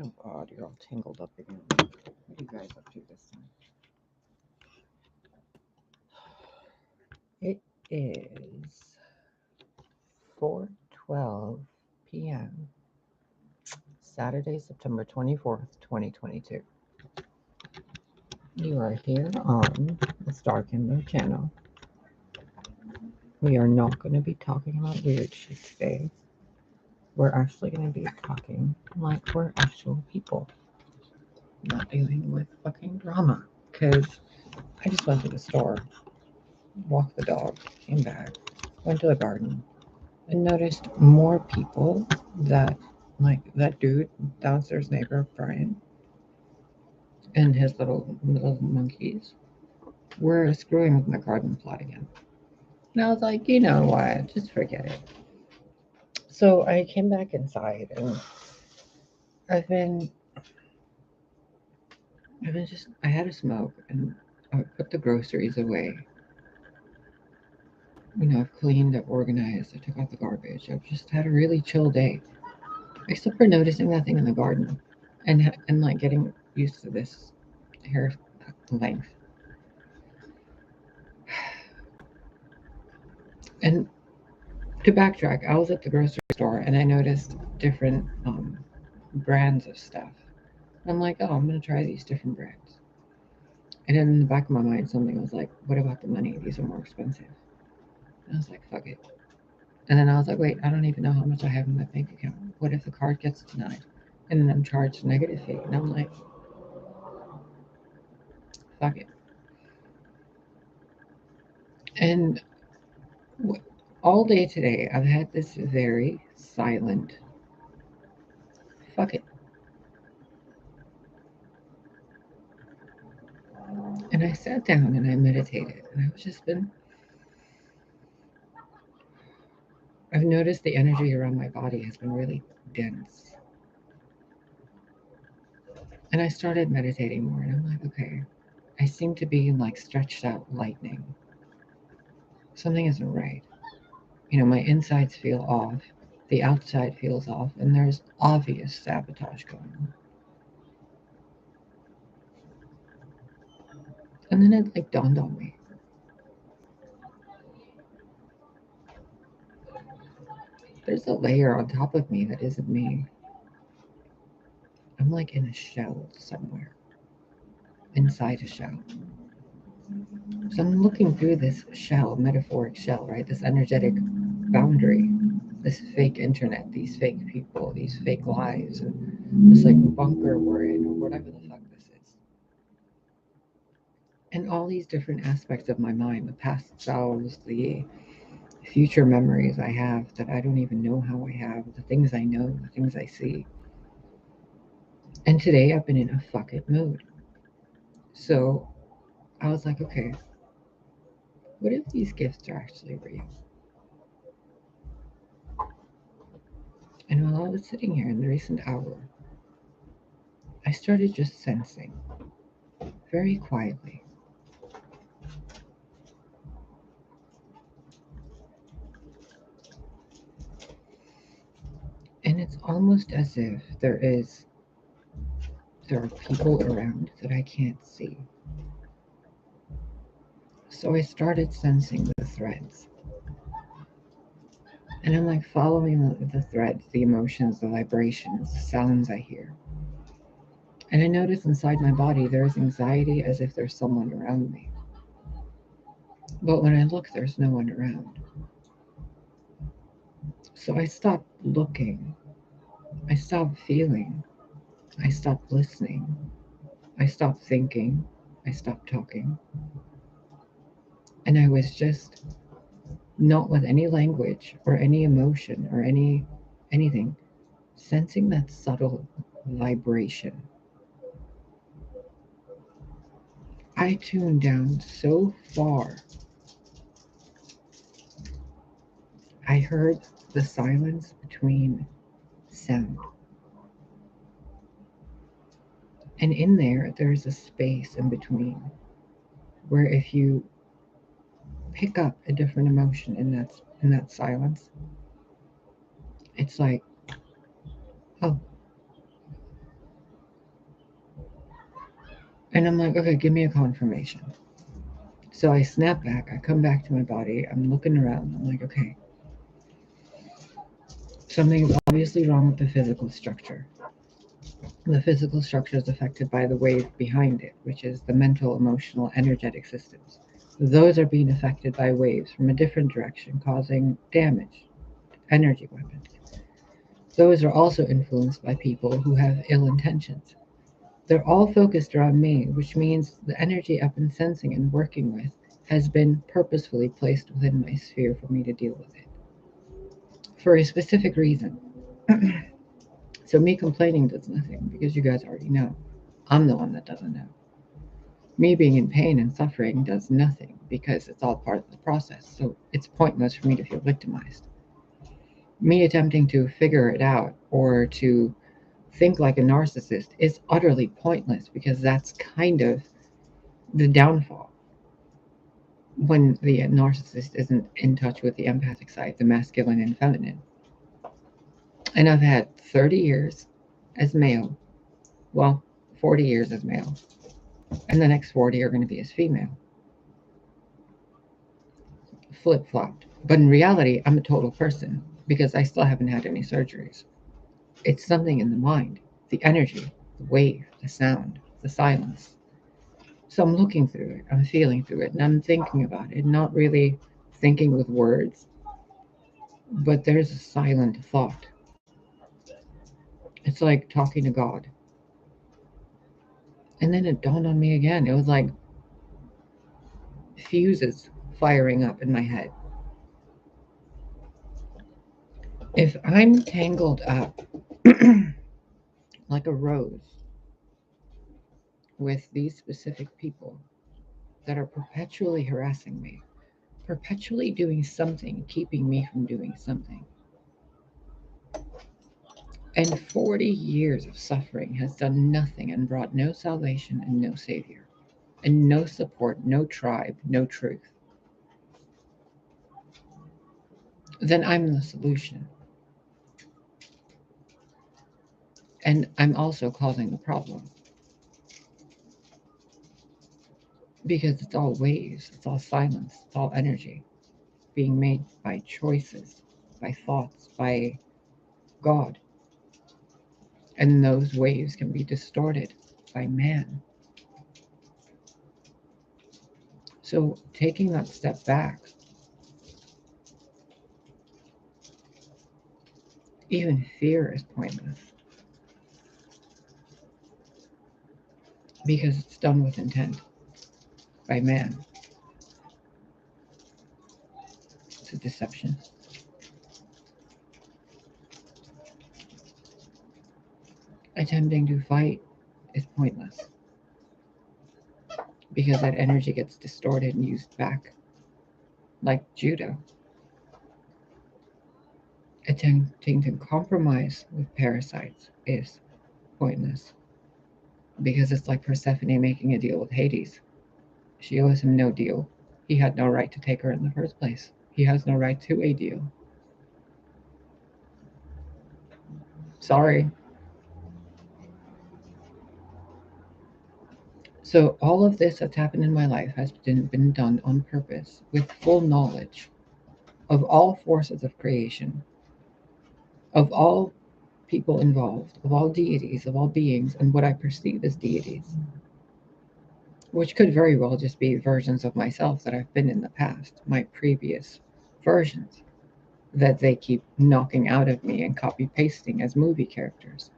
Oh God, you're all tangled up again. What are you guys up to this time? It is 4:12 p.m. Saturday, September 24th, 2022. You are here on the Star Kindle channel. We are not going to be talking about weird shit today. We're actually going to be talking like we're actual people, not dealing with fucking drama. Because I just went to the store, walked the dog, came back, went to the garden, and noticed more people that, like that dude, downstairs neighbor, Brian, and his little monkeys were screwing with my garden plot again. And I was like, you know what, just forget it. So I came back inside and I had a smoke and I put the groceries away. I've cleaned, I've organized, I took out the garbage. I've just had a really chill day. Except for noticing nothing in the garden and like getting used to this hair length. And to backtrack, I was at the grocery store and I noticed different brands of stuff. I'm like, oh, I'm going to try these different brands. And then in the back of my mind, something was like, what about the money? These are more expensive. And I was like, fuck it. And then I was like, wait, I don't even know how much I have in my bank account. What if the card gets denied? And then I'm charged a negative fee. And I'm like, fuck it. And all day today, I've had this very silent, fuck it. And I sat down and I meditated. And I've noticed the energy around my body has been really dense. And I started meditating more. And I'm like, okay, I seem to be like stretched out lightning. Something isn't right. My insides feel off, the outside feels off, and there's obvious sabotage going on. And then it like dawned on me. There's a layer on top of me that isn't me. I'm like in a shell somewhere, inside a shell. So I'm looking through this shell, metaphoric shell, right? This energetic boundary, this fake internet, these fake people, these fake lives, and this like bunker we're in, or whatever the fuck this is. And all these different aspects of my mind, the past selves, the future memories I have that I don't even know how I have, the things I know, the things I see. And today I've been in a fuck it mood. So I was like, okay, what if these gifts are actually real? And while I was sitting here in the recent hour, I started just sensing, very quietly, and it's almost as if there are people around that I can't see. So I started sensing the threads. And I'm like following the threads, the emotions, the vibrations, the sounds I hear. And I notice inside my body there is anxiety as if there's someone around me. But when I look, there's no one around. So I stopped looking. I stopped feeling. I stopped listening. I stopped thinking. I stopped talking. And I was just not with any language or any emotion or anything, sensing that subtle vibration. I tuned down so far. I heard the silence between sound. And in there's a space in between where if you pick up a different emotion in that silence, it's like, oh, And I'm like, okay, give me a confirmation. So I snap back, I come back to my body, I'm looking around, I'm like, okay, something is obviously wrong with the physical structure. The physical structure is affected by the wave behind it, which is the mental, emotional, energetic systems. Those are being affected by waves from a different direction, causing damage, energy weapons. Those are also influenced by people who have ill intentions. They're all focused around me, which means the energy I've been sensing and working with has been purposefully placed within my sphere for me to deal with it for a specific reason. So me complaining does nothing because you guys already know. I'm the one that doesn't know. Me being in pain and suffering does nothing because it's all part of the process. So it's pointless for me to feel victimized. Me attempting to figure it out or to think like a narcissist is utterly pointless because that's kind of the downfall when the narcissist isn't in touch with the empathic side, the masculine and feminine. And I've had 30 years as male, well, 40 years as male, and the next 40 are going to be as female. Flip flopped. But in reality, I'm a total person because I still haven't had any surgeries. It's something in the mind, the energy, the wave, the sound, the silence. So I'm looking through it, I'm feeling through it, and I'm thinking about it, not really thinking with words, but there's a silent thought. It's like talking to God. And then it dawned on me again. It was like fuses firing up in my head. If I'm tangled up like a rose with these specific people that are perpetually harassing me, perpetually doing something, keeping me from doing something, and 40 years of suffering has done nothing and brought no salvation and no savior, and no support, no tribe, no truth, then I'm the solution. And I'm also causing the problem because it's all waves, it's all silence, it's all energy being made by choices, by thoughts, by God. And those waves can be distorted by man. So taking that step back, even fear is pointless because it's done with intent by man. It's a deception. Attempting to fight is pointless because that energy gets distorted and used back like judo. Attempting to compromise with parasites is pointless because it's like Persephone making a deal with Hades. She owes him no deal. He had no right to take her in the first place. He has no right to a deal. Sorry. So all of this that's happened in my life has been done on purpose with full knowledge of all forces of creation, of all people involved, of all deities, of all beings, and what I perceive as deities, which could very well just be versions of myself that I've been in the past, my previous versions that they keep knocking out of me and copy pasting as movie characters.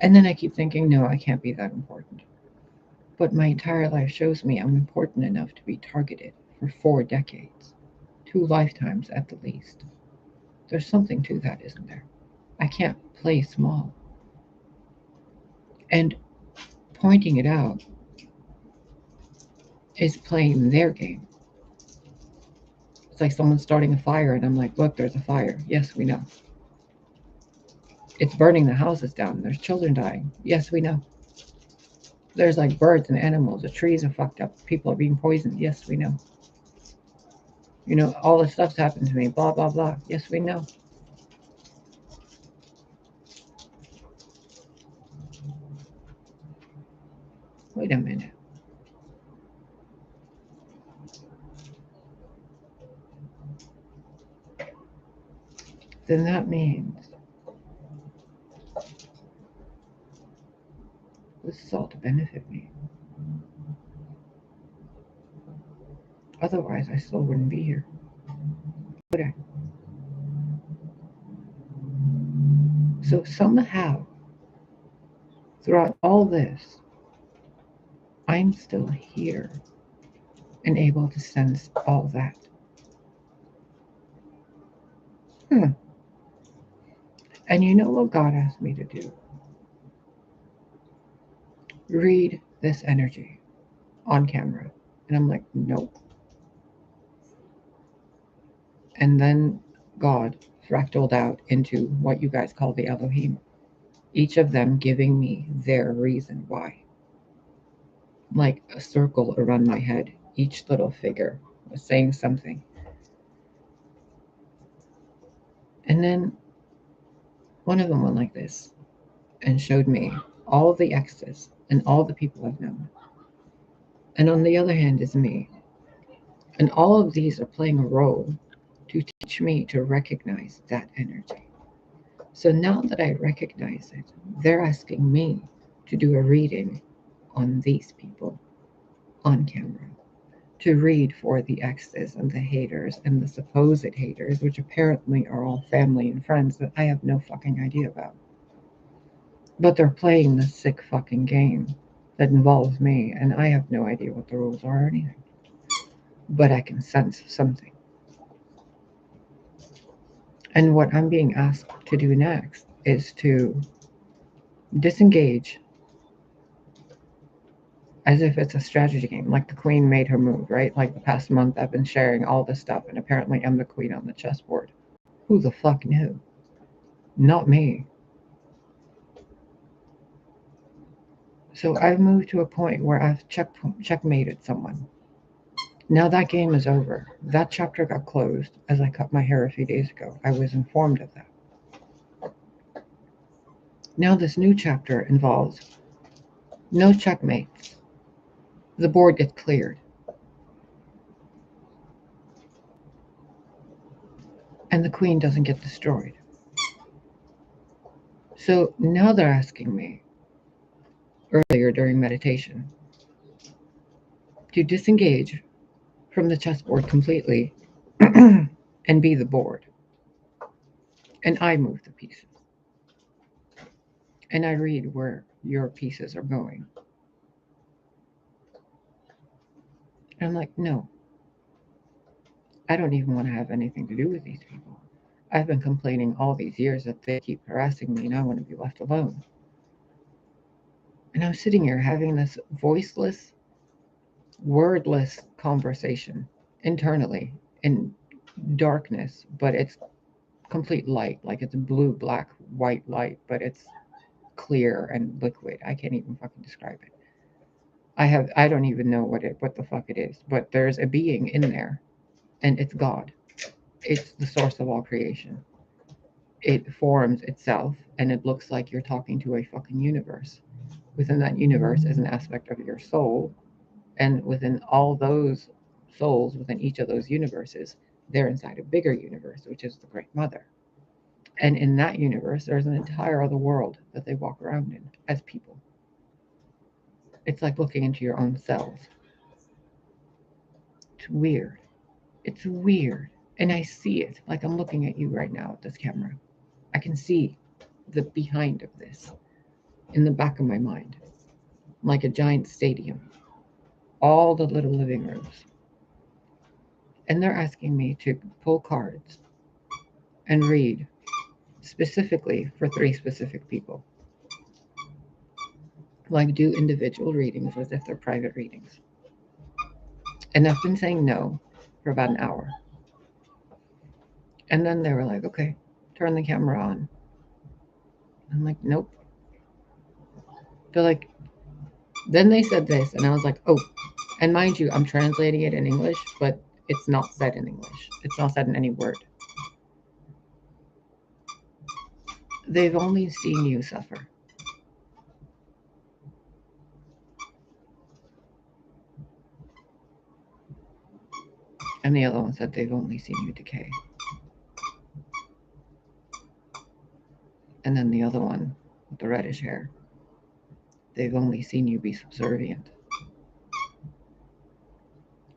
And then I keep thinking, no, I can't be that important. But my entire life shows me I'm important enough to be targeted for 4 decades, 2 lifetimes at the least. There's something to that, isn't there? I can't play small. And pointing it out is playing their game. It's like someone starting a fire, and I'm like, look, there's a fire. Yes, we know. It's burning the houses down. There's children dying. Yes, we know. There's like birds and animals. The trees are fucked up. People are being poisoned. Yes, we know. You know, all this stuff's happened to me. Blah, blah, blah. Yes, we know. Wait a minute. Then that means this is all to benefit me. Otherwise, I still wouldn't be here, would I? So somehow, throughout all this, I'm still here and able to sense all that. And you know what God asked me to do? Read this energy on camera. And I'm like, nope. And then God fractaled out into what you guys call the Elohim, each of them giving me their reason why. Like a circle around my head, each little figure was saying something. And then one of them went like this and showed me all of the exes and all the people I've known. And on the other hand is me. And all of these are playing a role to teach me to recognize that energy. So now that I recognize it, they're asking me to do a reading on these people on camera, to read for the exes and the haters and the supposed haters, which apparently are all family and friends that I have no fucking idea about. But they're playing this sick fucking game that involves me, and I have no idea what the rules are or anything. But I can sense something. And what I'm being asked to do next is to disengage as if it's a strategy game, like the queen made her move, right? Like the past month, I've been sharing all this stuff, and apparently I'm the queen on the chessboard. Who the fuck knew? Not me. So I've moved to a point where I've checkmated someone. Now that game is over. That chapter got closed as I cut my hair a few days ago. I was informed of that. Now this new chapter involves no checkmates. The board gets cleared. And the queen doesn't get destroyed. So now they're asking me, earlier during meditation, to disengage from the chessboard completely and be the board. And I move the pieces. And I read where your pieces are going. And I'm like, no, I don't even want to have anything to do with these people. I've been complaining all these years that they keep harassing me and I want to be left alone. And I'm sitting here having this voiceless, wordless conversation internally in darkness, but it's complete light. Like it's blue, black, white light, but it's clear and liquid. I can't even fucking describe it. I don't even know what the fuck it is, but there's a being in there, and it's God. It's the source of all creation. It forms itself, and it looks like you're talking to a fucking universe. Within that universe is an aspect of your soul, and within all those souls, within each of those universes, they're inside a bigger universe, which is the Great Mother. And in that universe, there's an entire other world that they walk around in as people. It's like looking into your own cells. It's weird. It's weird. And I see it like I'm looking at you right now at this camera. I can see the behind of this in the back of my mind, like a giant stadium, all the little living rooms. And they're asking me to pull cards and read specifically for 3 specific people. Like do individual readings as if they're private readings. And I've been saying no for about an hour. And then they were like, okay, turn the camera on. I'm like, nope. They're like, then they said this, and I was like, oh, and mind you, I'm translating it in English, but it's not said in English. It's not said in any word. They've only seen you suffer. And the other one said they've only seen you decay. And then the other one with the reddish hair, they've only seen you be subservient.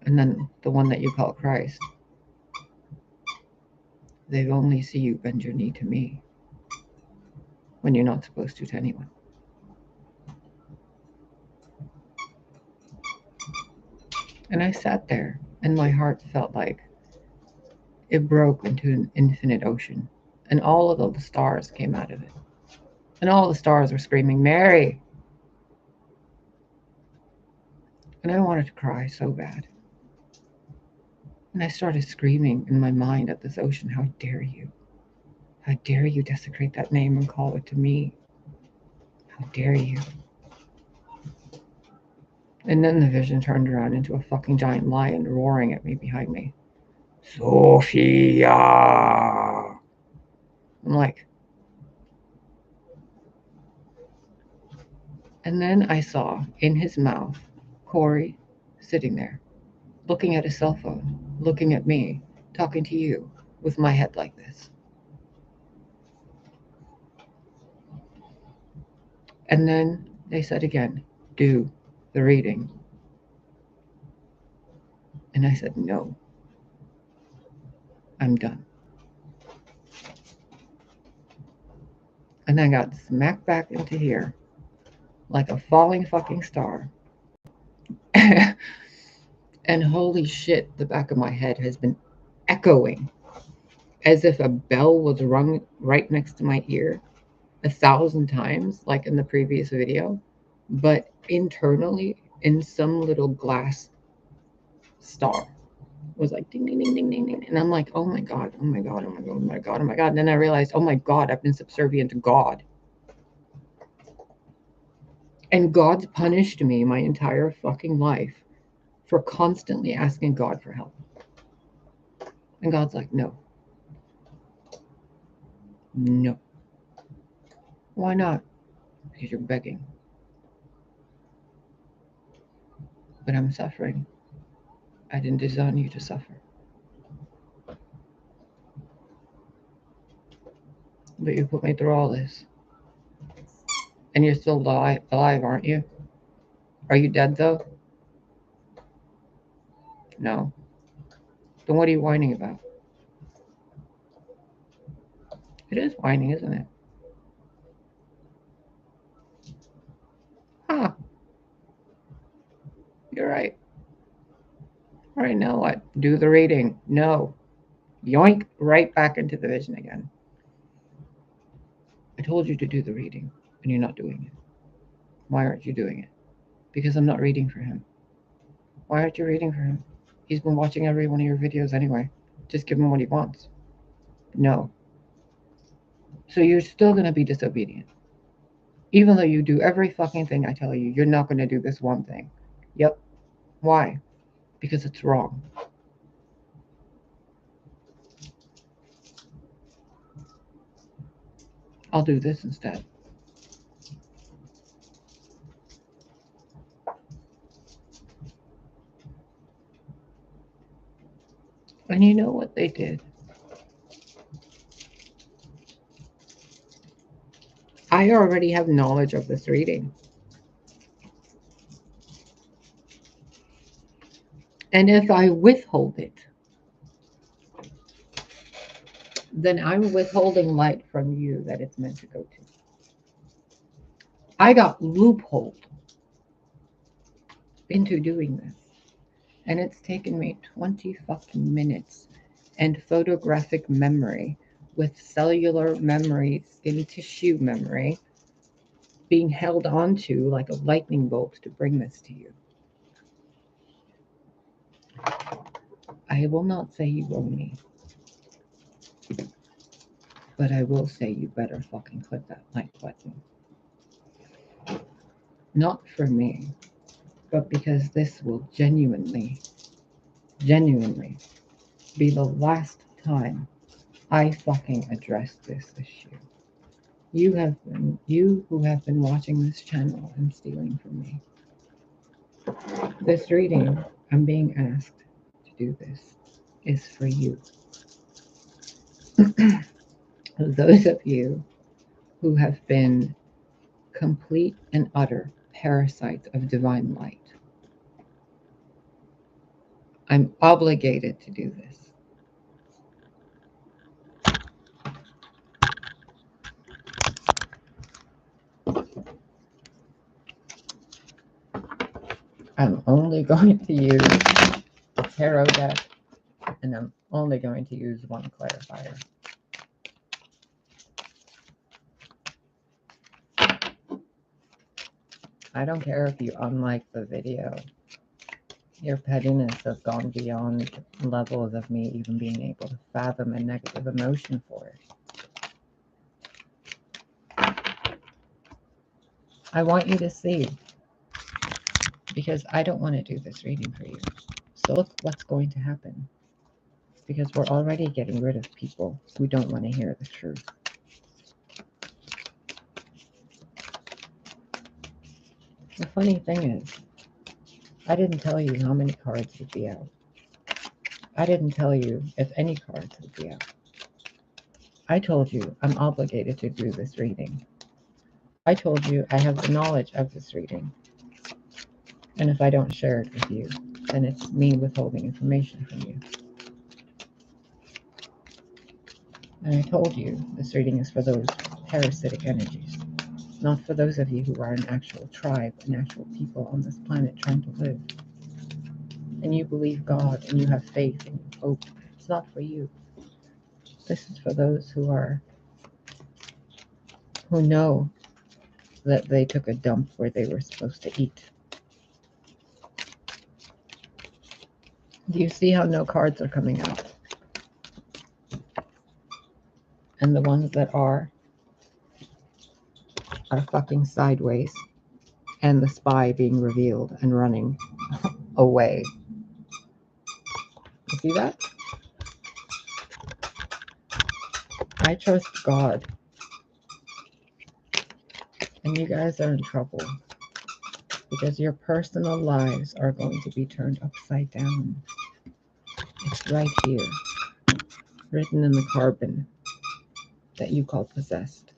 And then the one that you call Christ, they've only seen you bend your knee to me when you're not supposed to anyone. And I sat there, and my heart felt like it broke into an infinite ocean. And all of the stars came out of it. And all the stars were screaming, Mary! And I wanted to cry so bad. And I started screaming in my mind at this ocean, how dare you? How dare you desecrate that name and call it to me? How dare you? And then the vision turned around into a fucking giant lion roaring at me behind me. Sophia! I'm like, and then I saw in his mouth Corey sitting there, looking at his cell phone, looking at me, talking to you with my head like this. And then they said again, do the reading. And I said, no, I'm done. And I got smacked back into here like a falling fucking star. And holy shit, the back of my head has been echoing as if a bell was rung right next to my ear 1,000 times, like in the previous video, but internally in some little glass star was like ding ding ding ding ding ding. And I'm like, oh my god, oh my god, oh my god, oh my god, oh my god. And then I realized, oh my god, I've been subservient to God. And God's punished me my entire fucking life for constantly asking God for help. And God's like, no. No. Why not? Because you're begging. But I'm suffering. I didn't design you to suffer. But you put me through all this. And you're still alive, aren't you? Are you dead, though? No. Then what are you whining about? It is whining, isn't it? Huh. You're right. All right, now what? Do the reading. No. Yoink, right back into the vision again. I told you to do the reading, and you're not doing it. Why aren't you doing it? Because I'm not reading for him. Why aren't you reading for him? He's been watching every one of your videos anyway. Just give him what he wants. No. So you're still going to be disobedient. Even though you do every fucking thing I tell you, you're not going to do this one thing. Yep. Why? Because it's wrong. I'll do this instead. And you know what they did? I already have knowledge of this reading. And if I withhold it, then I'm withholding light from you that it's meant to go to. I got loopholed into doing this. And it's taken me 20 fucking minutes and photographic memory with cellular memory, skin tissue memory, being held onto like a lightning bolt to bring this to you. I will not say you owe me, but I will say you better fucking click that like button. Not for me, but because this will genuinely be the last time I fucking address this issue. You who have been watching this channel and stealing from me. This reading, I'm being asked to do this is for you. Those of you who have been complete and utter parasites of divine light, I'm obligated to do this. I'm only going to use the tarot deck, and I'm only going to use one clarifier. I don't care if you unlike the video. Your pettiness has gone beyond levels of me even being able to fathom a negative emotion for it. I want you to see, because I don't want to do this reading for you. So look what's going to happen, because we're already getting rid of people who don't want to hear the truth. The funny thing is, I didn't tell you how many cards would be out. I didn't tell you if any cards would be out. I told you I'm obligated to do this reading. I told you I have the knowledge of this reading. And if I don't share it with you, then it's me withholding information from you. And I told you this reading is for those parasitic energies, not for those of you who are an actual tribe, an actual people on this planet trying to live. And you believe God and you have faith and you hope. It's not for you. This is for those who know that they took a dump where they were supposed to eat. Do you see how no cards are coming out? And the ones that are fucking sideways, and the spy being revealed and running away. You see that? I trust God. And you guys are in trouble, because your personal lives are going to be turned upside down. It's right here, written in the carbon that you call possessed.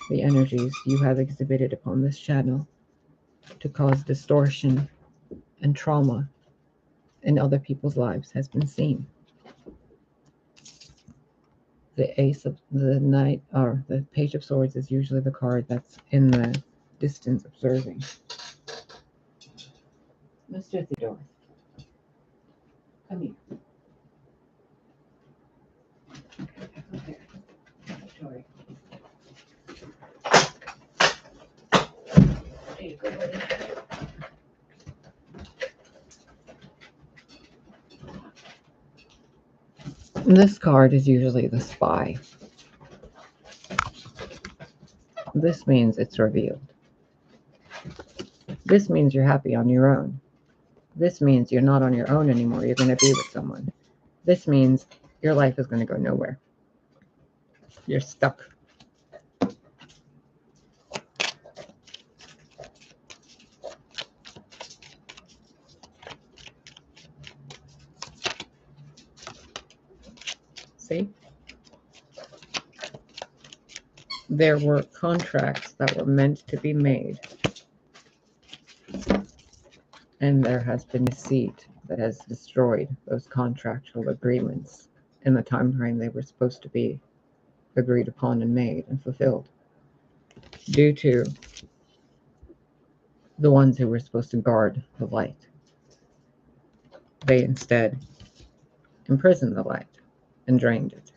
The energies you have exhibited upon this channel to cause distortion and trauma in other people's lives has been seen. The Ace of the Knight, or the Page of Swords, is usually the card that's in the distance observing. Mr. Theodore, come here. Okay. Sorry. There you go, buddy. This card is usually the spy. This means it's revealed. This means you're happy on your own. This means you're not on your own anymore. You're going to be with someone. This means your life is going to go nowhere. You're stuck. See? There were contracts that were meant to be made, and there has been deceit that has destroyed those contractual agreements in the time frame they were supposed to be agreed upon and made and fulfilled, due to the ones who were supposed to guard the light. They instead imprisoned the light and drained it.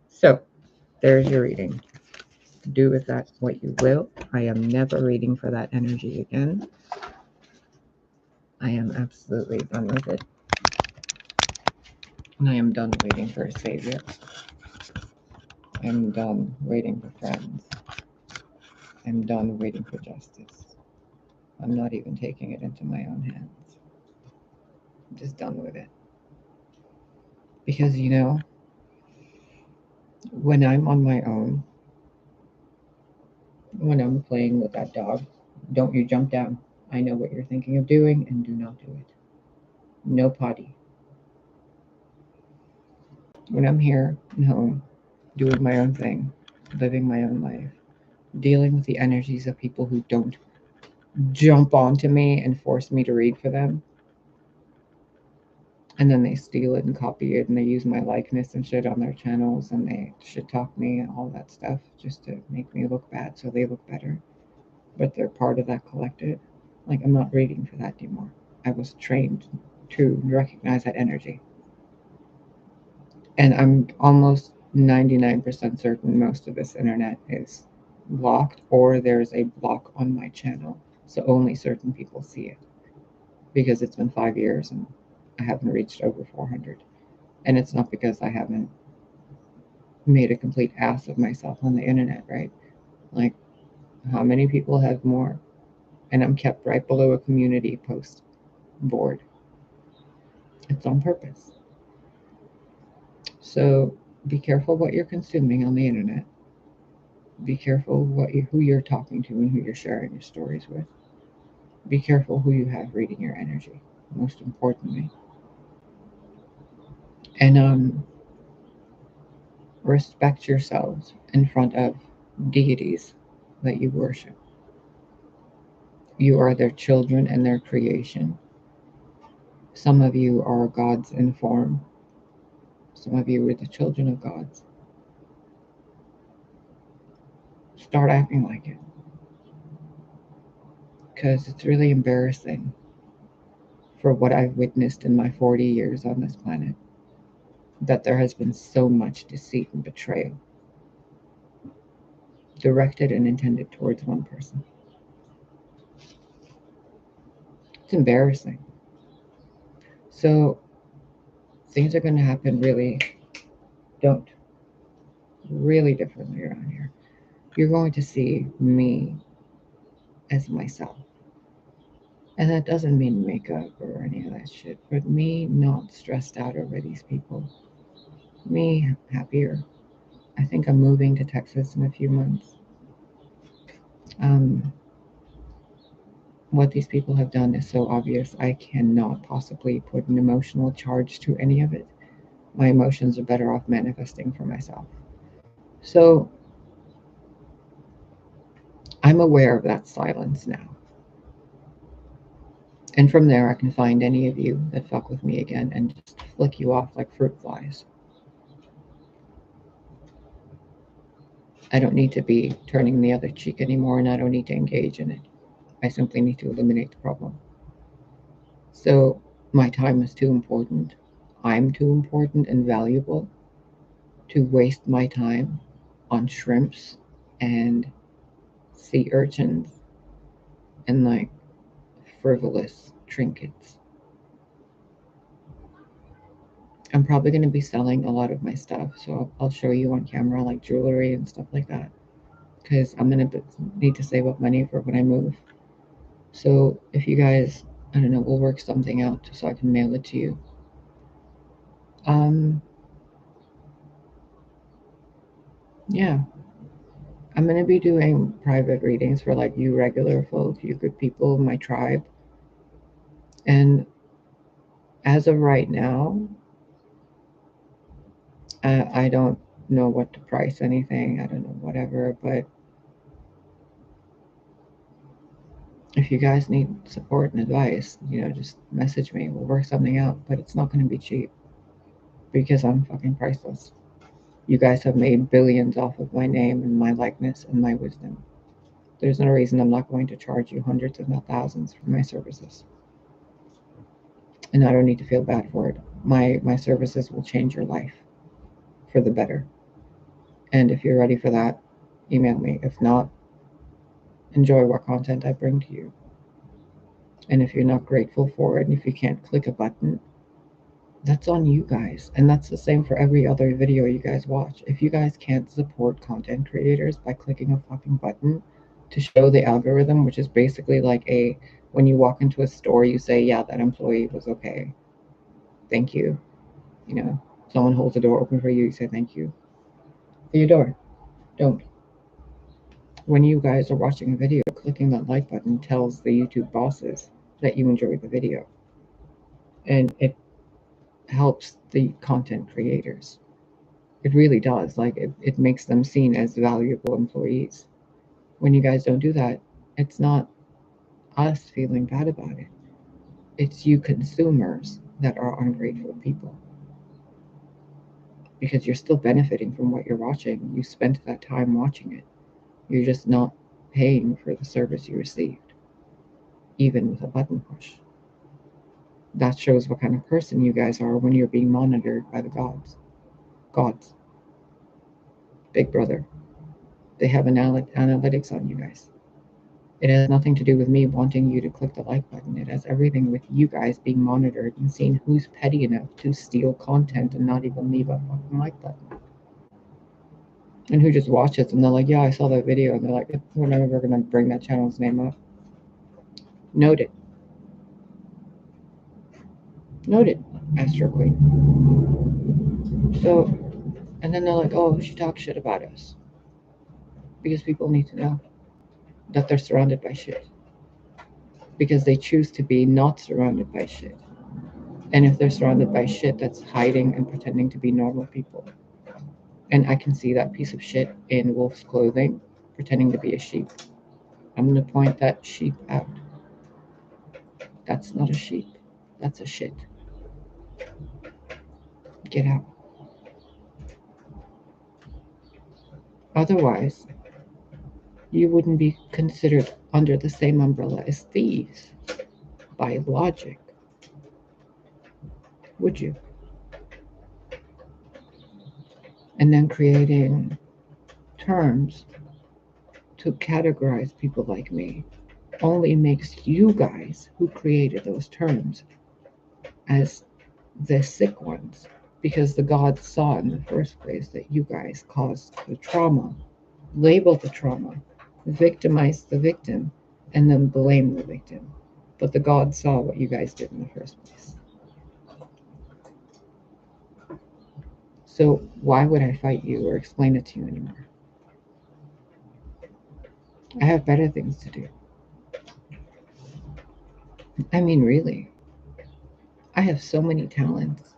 So there's your reading. Do with that what you will. I am never reading for that energy again. I am absolutely done with it. And I am done waiting for a savior. I'm done waiting for friends. I'm done waiting for justice. I'm not even taking it into my own hands. I'm just done with it. Because, you know, when I'm on my own, when I'm playing with that dog, don't you jump down. I know what you're thinking of doing, and do not do it. No potty. When I'm here at home, doing my own thing, living my own life, dealing with the energies of people who don't jump onto me and force me to read for them, and then they steal it and copy it and they use my likeness and shit on their channels and they shit talk me and all that stuff just to make me look bad so they look better, but they're part of that collective. Like, I'm not reading for that anymore. I was trained to recognize that energy, and I'm almost 99% certain most of this internet is blocked, or there's a block on my channel so only certain people see it, because it's been 5 years and I haven't reached over 400. And it's not because I haven't made a complete ass of myself on the internet, right? Like, how many people have more? And I'm kept right below a community post board. It's on purpose. So be careful what you're consuming on the internet. Be careful who you're talking to and who you're sharing your stories with. Be careful who you have reading your energy, most importantly. And respect yourselves in front of deities that you worship. You are their children and their creation. Some of you are gods in form. Some of you are the children of gods. Start acting like it. Because it's really embarrassing for what I've witnessed in my 40 years on this planet, that there has been so much deceit and betrayal directed and intended towards one person. It's embarrassing. So things are going to happen really differently around here. You're going to see me as myself. And that doesn't mean makeup or any of that shit, but me not stressed out over these people. Me happier. I think I'm moving to Texas in a few months. Um, what these people have done is so obvious. I cannot possibly put an emotional charge to any of it. My emotions are better off manifesting for myself. So I'm aware of that silence now. And from there, I can find any of you that fuck with me again and just flick you off like fruit flies. I don't need to be turning the other cheek anymore, and I don't need to engage in it. I simply need to eliminate the problem. So my time is too important. I'm too important and valuable to waste my time on shrimps and sea urchins and like frivolous trinkets. I'm probably going to be selling a lot of my stuff, so I'll show you on camera, like jewelry and stuff like that, because I'm going to need to save up money for when I move. So if you guys, I don't know, we'll work something out so I can mail it to you. Yeah, I'm going to be doing private readings for like you regular folk, you good people, my tribe. And as of right now, I don't know what to price anything. I don't know, whatever. But if you guys need support and advice, just message me. We'll work something out. But it's not going to be cheap because I'm fucking priceless. You guys have made billions off of my name and my likeness and my wisdom. There's no reason I'm not going to charge you hundreds, if not thousands, for my services. And I don't need to feel bad for it. My services will change your life for the better. And if you're ready for that, email me. If not, enjoy what content I bring to you. And if you're not grateful for it, and if you can't click a button, that's on you guys. And that's the same for every other video you guys watch. If you guys can't support content creators by clicking a fucking button to show the algorithm, which is basically like when you walk into a store, you say, yeah, that employee was okay. Thank you. Someone holds the door open for you, you say thank you. For your door. Don't. When you guys are watching a video, clicking that like button tells the YouTube bosses that you enjoyed the video. And it helps the content creators. It really does. Like it makes them seen as valuable employees. When you guys don't do that, it's not us feeling bad about it. It's you consumers that are ungrateful people. Because you're still benefiting from what you're watching. You spent that time watching it. You're just not paying for the service you received, even with a button push. That shows what kind of person you guys are when you're being monitored by the gods. Gods. Big Brother. They have analytics on you guys. It has nothing to do with me wanting you to click the like button. It has everything with you guys being monitored and seeing who's petty enough to steal content and not even leave a fucking like button. And who just watches and they're like, yeah, I saw that video. And they're like, we're never going to bring that channel's name up. Noted. Noted, Astro Queen. So, and then they're like, oh, she talks shit about us. Because people need to know that they're surrounded by shit. Because they choose to be not surrounded by shit. And if they're surrounded by shit, that's hiding and pretending to be normal people. And I can see that piece of shit in wolf's clothing, pretending to be a sheep. I'm going to point that sheep out. That's not a sheep. That's a shit. Get out. Otherwise, you wouldn't be considered under the same umbrella as thieves by logic, would you? And then creating terms to categorize people like me only makes you guys who created those terms as the sick ones, because the gods saw in the first place that you guys caused the trauma, labeled the trauma, victimized the victim, and then blame the victim. But the gods saw what you guys did in the first place. So why would I fight you or explain it to you anymore? I have better things to do. I mean, really. I have so many talents.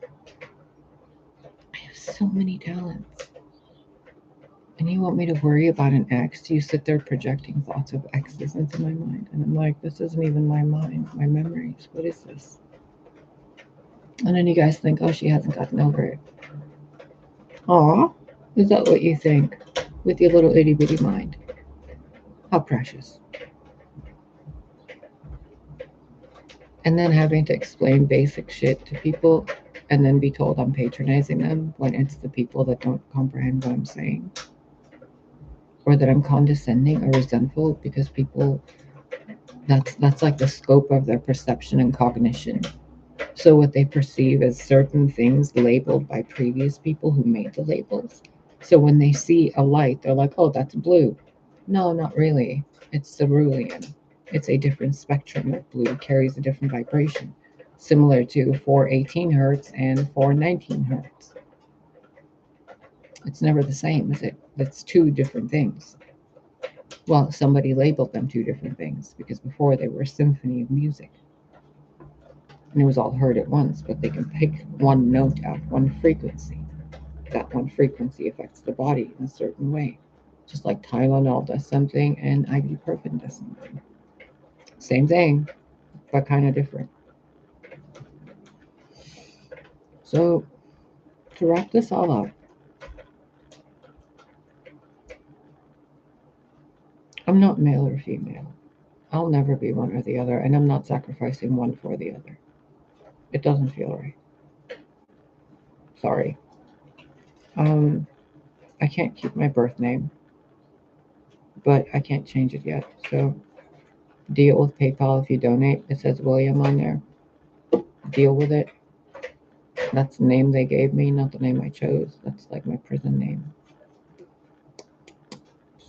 I have so many talents. And you want me to worry about an ex? You sit there projecting thoughts of exes into my mind. And I'm like, this isn't even my mind, my memories. What is this? And then you guys think, oh, she hasn't gotten over it. Aw, is that what you think? With your little itty bitty mind. How precious. And then having to explain basic shit to people and then be told I'm patronizing them when it's the people that don't comprehend what I'm saying. Or that I'm condescending or resentful because people, that's like the scope of their perception and cognition. So what they perceive as certain things labeled by previous people who made the labels. So when they see a light, they're like, oh, that's blue. No, not really. It's cerulean. It's a different spectrum of blue, carries a different vibration, similar to 418 hertz and 419 hertz. It's never the same, is it? That's two different things. Well, somebody labeled them two different things because before they were a symphony of music. And it was all heard at once, but they can pick one note out, one frequency. That one frequency affects the body in a certain way. Just like Tylenol does something and ibuprofen does something. Same thing, but kind of different. So, to wrap this all up, I'm not male or female. I'll never be one or the other, and I'm not sacrificing one for the other. It doesn't feel right. Sorry. I can't keep my birth name, but I can't change it yet. So, deal with PayPal if you donate. It says William on there. Deal with it. That's the name they gave me, not the name I chose. That's like my prison name.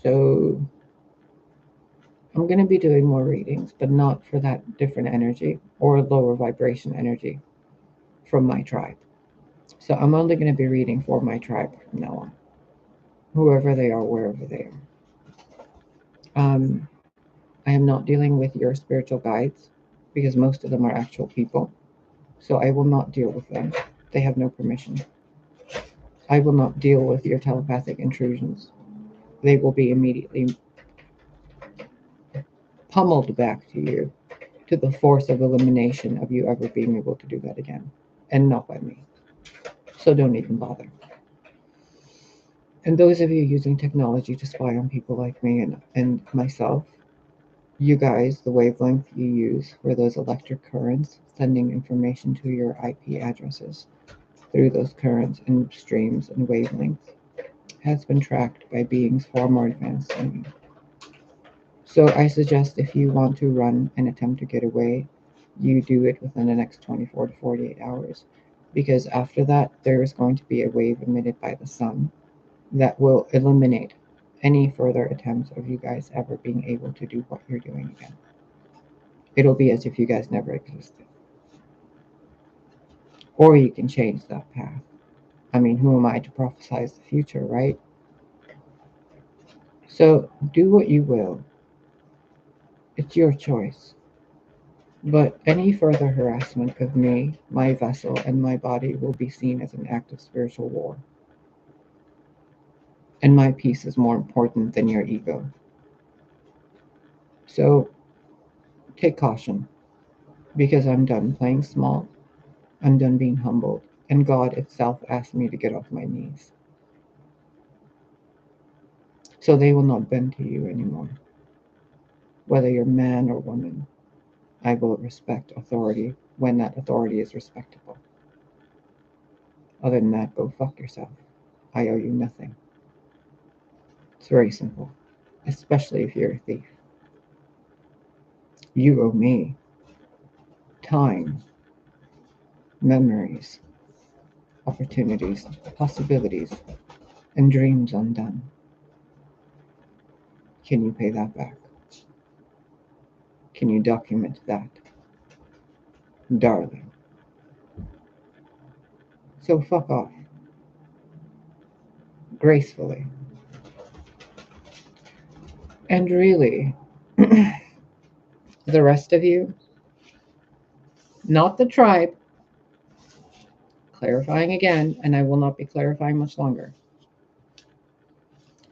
So I'm going to be doing more readings, but not for that different energy or lower vibration energy from my tribe. So I'm only going to be reading for my tribe from now on, whoever they are, wherever they are. I am not dealing with your spiritual guides because most of them are actual people. So I will not deal with them. They have no permission. I will not deal with your telepathic intrusions. They will be immediately pummeled back to you, to the force of elimination of you ever being able to do that again. And not by me. So don't even bother. And those of you using technology to spy on people like me and myself, you guys, the wavelength you use for those electric currents, sending information to your IP addresses through those currents and streams and wavelengths, has been tracked by beings far more advanced than you. So I suggest if you want to run and attempt to get away, you do it within the next 24 to 48 hours. Because after that, there is going to be a wave emitted by the sun that will eliminate any further attempts of you guys ever being able to do what you're doing again. It'll be as if you guys never existed. Or you can change that path. I mean, who am I to prophesize the future, right? So do what you will. It's your choice. But any further harassment of me, my vessel, and my body will be seen as an act of spiritual war. And my peace is more important than your ego. So take caution, because I'm done playing small. I'm done being humbled, and God itself asked me to get off my knees. So they will not bend to you anymore. Whether you're man or woman, I will respect authority when that authority is respectable. Other than that, go fuck yourself. I owe you nothing. It's very simple, especially if you're a thief. You owe me time, memories, opportunities, possibilities, and dreams undone. Can you pay that back? Can you document that? Darling. So fuck off. Gracefully. And really, the rest of you, not the tribe, clarifying again, and I will not be clarifying much longer.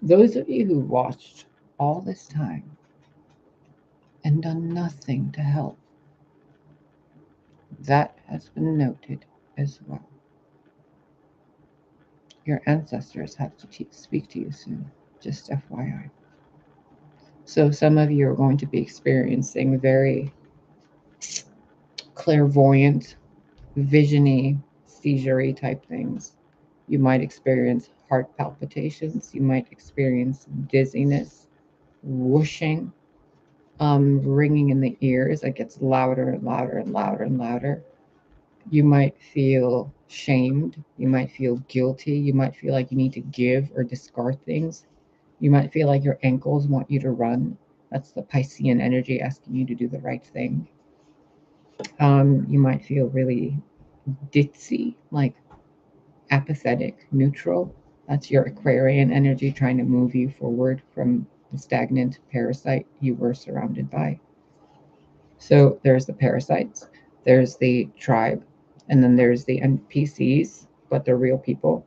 Those of you who watched all this time and done nothing to help, that has been noted as well. Your ancestors have to speak to you soon, just FYI. So some of you are going to be experiencing very clairvoyant, visiony, seizure type things. You might experience heart palpitations. You might experience dizziness, whooshing, ringing in the ears that gets louder and louder and louder and louder. You might feel shamed. You might feel guilty. You might feel like you need to give or discard things. You might feel like your ankles want you to run. That's the Piscean energy asking you to do the right thing. You might feel really ditzy, like apathetic, neutral. That's your Aquarian energy trying to move you forward from the stagnant parasite you were surrounded by. So there's the parasites, there's the tribe, and then there's the NPCs, but they're real people.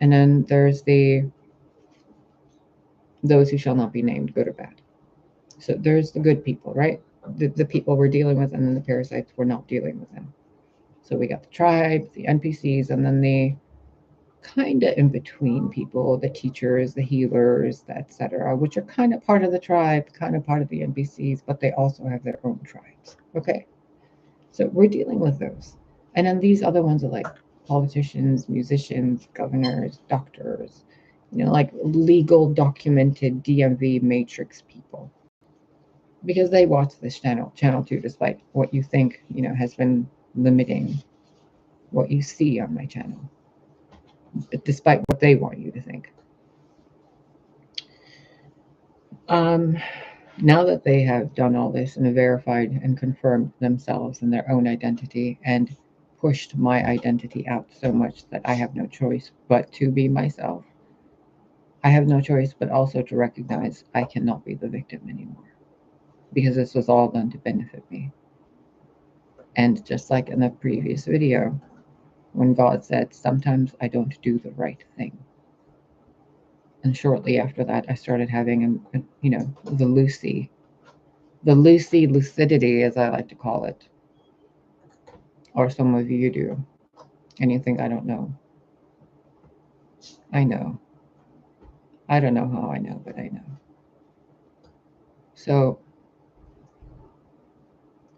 And then there's those who shall not be named, good or bad. So there's the good people, right? The people we're dealing with, and then the parasites, we're not dealing with them. So we got the tribe, the NPCs, and then the kind of in between people, the teachers, the healers, etc., which are kind of part of the tribe, kind of part of the NPCs, but they also have their own tribes. Okay, so we're dealing with those. And then these other ones are like politicians, musicians, governors, doctors, like legal documented DMV matrix people. Because they watch this channel 2, despite what you think, has been limiting what you see on my channel, despite what they want you to think. Now that they have done all this and verified and confirmed themselves and their own identity and pushed my identity out so much that I have no choice but to be myself, I have no choice but also to recognize I cannot be the victim anymore, because this was all done to benefit me. And just like in the previous video, when God said, sometimes I don't do the right thing. And shortly after that, I started having, the lucidity, as I like to call it. Or some of you do. And you think, I don't know. I know. I don't know how I know, but I know. So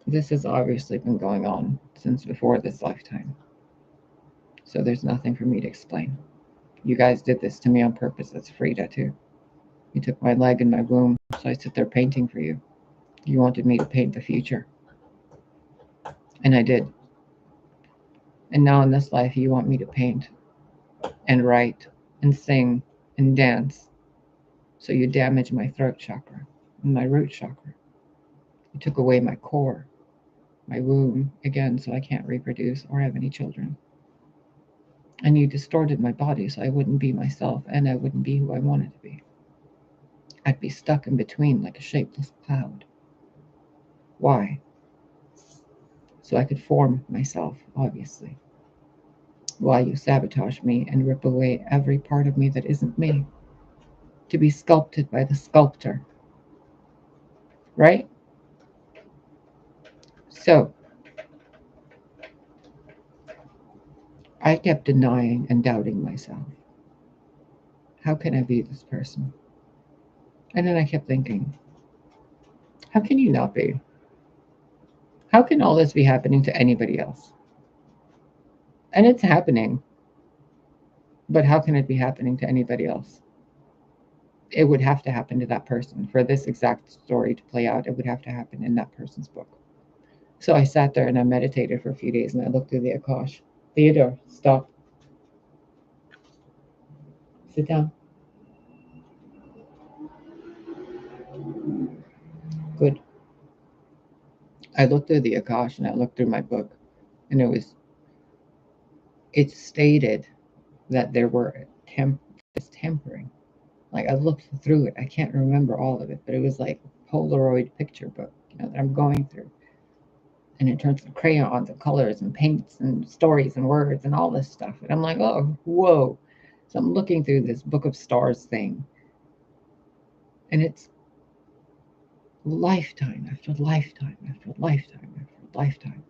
this has obviously been going on since before this lifetime. So there's nothing for me to explain. You guys did this to me on purpose. That's Frida too. You took my leg and my womb, so I sit there painting for you. You wanted me to paint the future. And I did. And now in this life, you want me to paint and write and sing and dance. So you damage my throat chakra and my root chakra. You took away my core, my womb, again, so I can't reproduce or have any children. And you distorted my body so I wouldn't be myself and I wouldn't be who I wanted to be. I'd be stuck in between like a shapeless cloud. Why? So I could form myself, obviously. Why you sabotage me and rip away every part of me that isn't me, to be sculpted by the sculptor. Right? So I kept denying and doubting myself. How can I be this person? And then I kept thinking, how can you not be? How can all this be happening to anybody else? And it's happening. But how can it be happening to anybody else? It would have to happen to that person. For this exact story to play out, it would have to happen in that person's book. So I sat there and I meditated for a few days and I looked through the Akash. Theodore, stop. Sit down. Good. I looked through the Akash and I looked through my book, and it stated that there were tempering. Like, I looked through it. I can't remember all of it, but it was like a Polaroid picture book, that I'm going through. And in terms of crayons and colors and paints and stories and words and all this stuff. And I'm like, oh, whoa. So I'm looking through this Book of Stars thing. And it's lifetime after lifetime after lifetime after lifetime,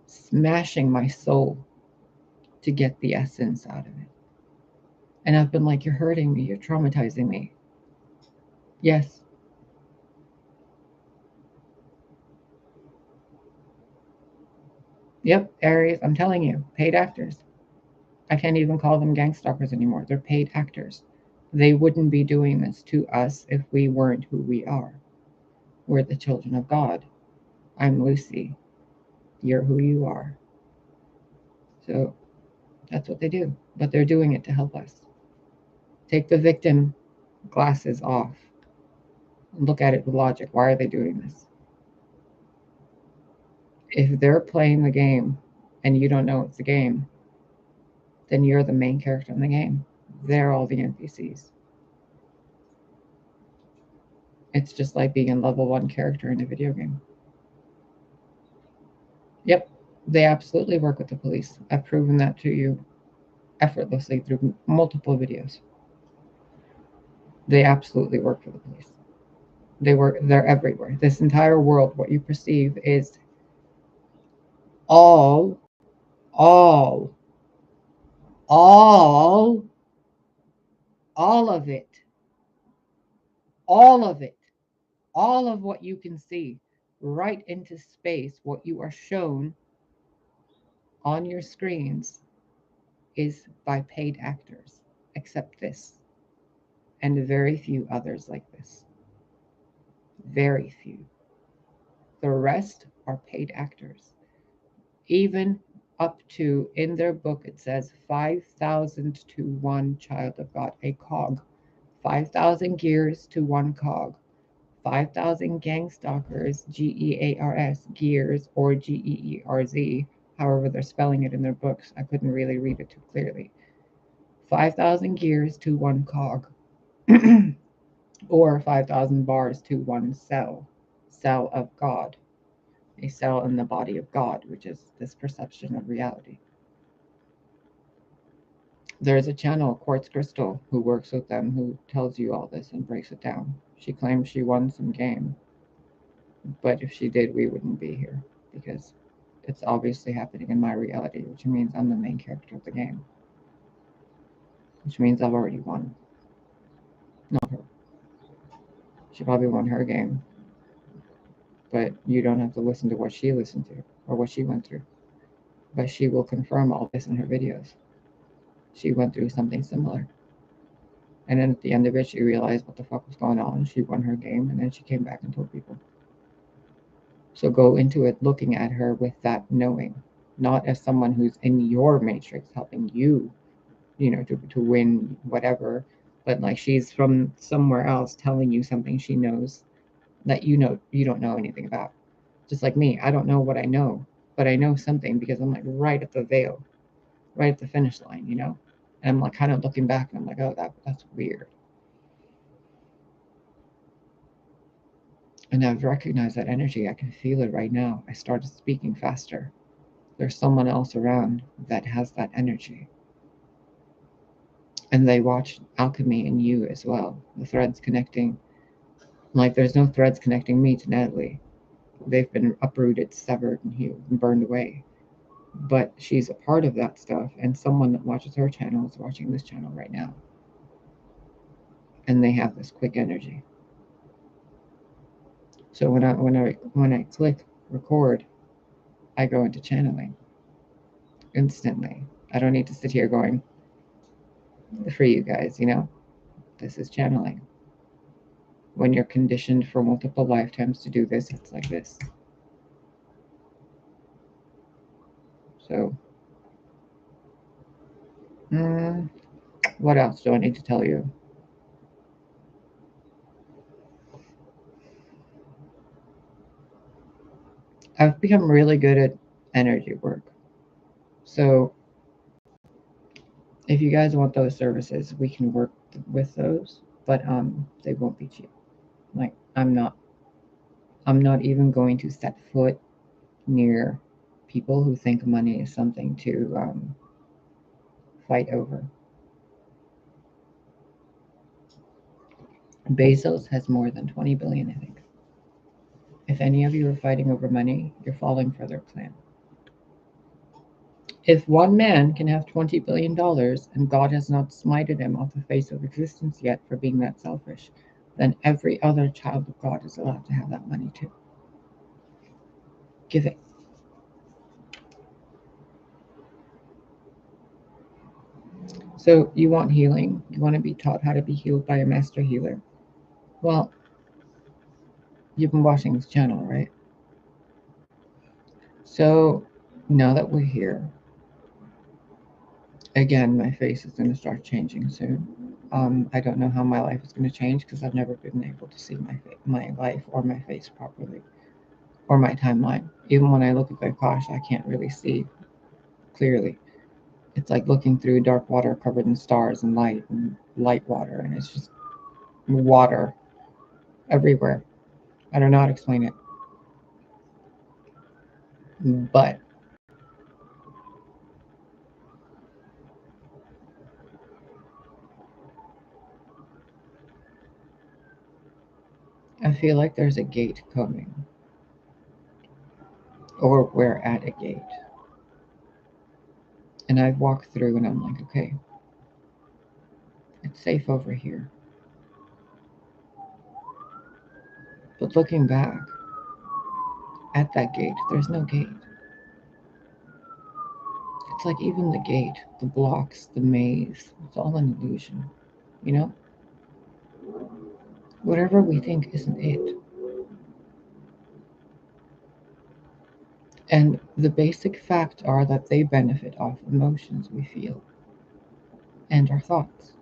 smashing my soul to get the essence out of it. And I've been like, you're hurting me, you're traumatizing me. Yes. Yep, Aries, I'm telling you, paid actors. I can't even call them gang stalkers anymore. They're paid actors. They wouldn't be doing this to us if we weren't who we are. We're the children of God. I'm Lucy. You're who you are. So that's what they do. But they're doing it to help us. Take the victim glasses off and look at it with logic. Why are they doing this? If they're playing the game and you don't know it's a game, then you're the main character in the game. They're all the NPCs. It's just like being a level 1 character in a video game. Yep, they absolutely work with the police. I've proven that to you effortlessly through multiple videos. They absolutely work for the police. They're everywhere. This entire world, what you perceive is all of it. All of it. All of what you can see right into space, what you are shown on your screens is by paid actors, except this, and very few others like this. Very few. The rest are paid actors. Even up to, in their book, it says 5,000 to 1 child of God, a cog. 5,000 gears to 1 cog. 5,000 gang stalkers, Gears, gears, or Geerz, however they're spelling it in their books. I couldn't really read it too clearly. 5,000 gears to 1 cog, or 5,000 bars to 1 cell of God. a cell in the body of God, which is this perception of reality. There is a channel, Quartz Crystal, who works with them, who tells you all this and breaks it down. She claims she won some game, but if she did, we wouldn't be here, because it's obviously happening in my reality, which means I'm the main character of the game, which means I've already won. Not her. She probably won her game, but you don't have to listen to what she listened to or what she went through. But she will confirm all this in her videos. She went through something similar. And then at the end of it, she realized what the fuck was going on. She won her game, and then she came back and told people. So go into it looking at her with that knowing, not as someone who's in your matrix helping you, to win whatever, but like she's from somewhere else telling you something she knows that you don't know anything about. Just like me, I don't know what I know, but I know something because I'm like right at the veil, right at the finish line, And I'm like kind of looking back and I'm like, oh, that's weird. And I've recognized that energy. I can feel it right now. I started speaking faster. There's someone else around that has that energy. And they watch alchemy in you as well. The threads connecting. Like there's no threads connecting me to Natalie. They've been uprooted, severed, and healed and burned away. But she's a part of that stuff, and someone that watches her channel is watching this channel right now. And they have this quick energy. So when I click record, I go into channeling instantly. I don't need to sit here going, for you guys, this is channeling. When you're conditioned for multiple lifetimes to do this, it's like this. So, what else do I need to tell you? I've become really good at energy work. So if you guys want those services, we can work with those, but they won't be cheap. Like I'm not even going to set foot near people who think money is something to fight over. Bezos has more than 20 billion, I think. If any of you are fighting over money, you're falling for their plan. If one man can have $20 billion and God has not smited him off the face of existence yet for being that selfish, then every other child of God is allowed to have that money too. Give it. So you want healing? You want to be taught how to be healed by a master healer? Well, you've been watching this channel, right? So now that we're here, again, my face is going to start changing soon. I don't know how my life is going to change because I've never been able to see my life or my face properly, or my timeline. Even when I look at the Akash, I can't really see clearly. It's like looking through dark water covered in stars and light water, and it's just water everywhere. I don't know how to explain it. But I feel like there's a gate coming, or we're at a gate. And I've walked through and I'm like, okay, it's safe over here. But looking back at that gate, there's no gate. It's like even the gate, the blocks, the maze, it's all an illusion, Whatever we think isn't it. And the basic facts are that they benefit off emotions we feel and our thoughts.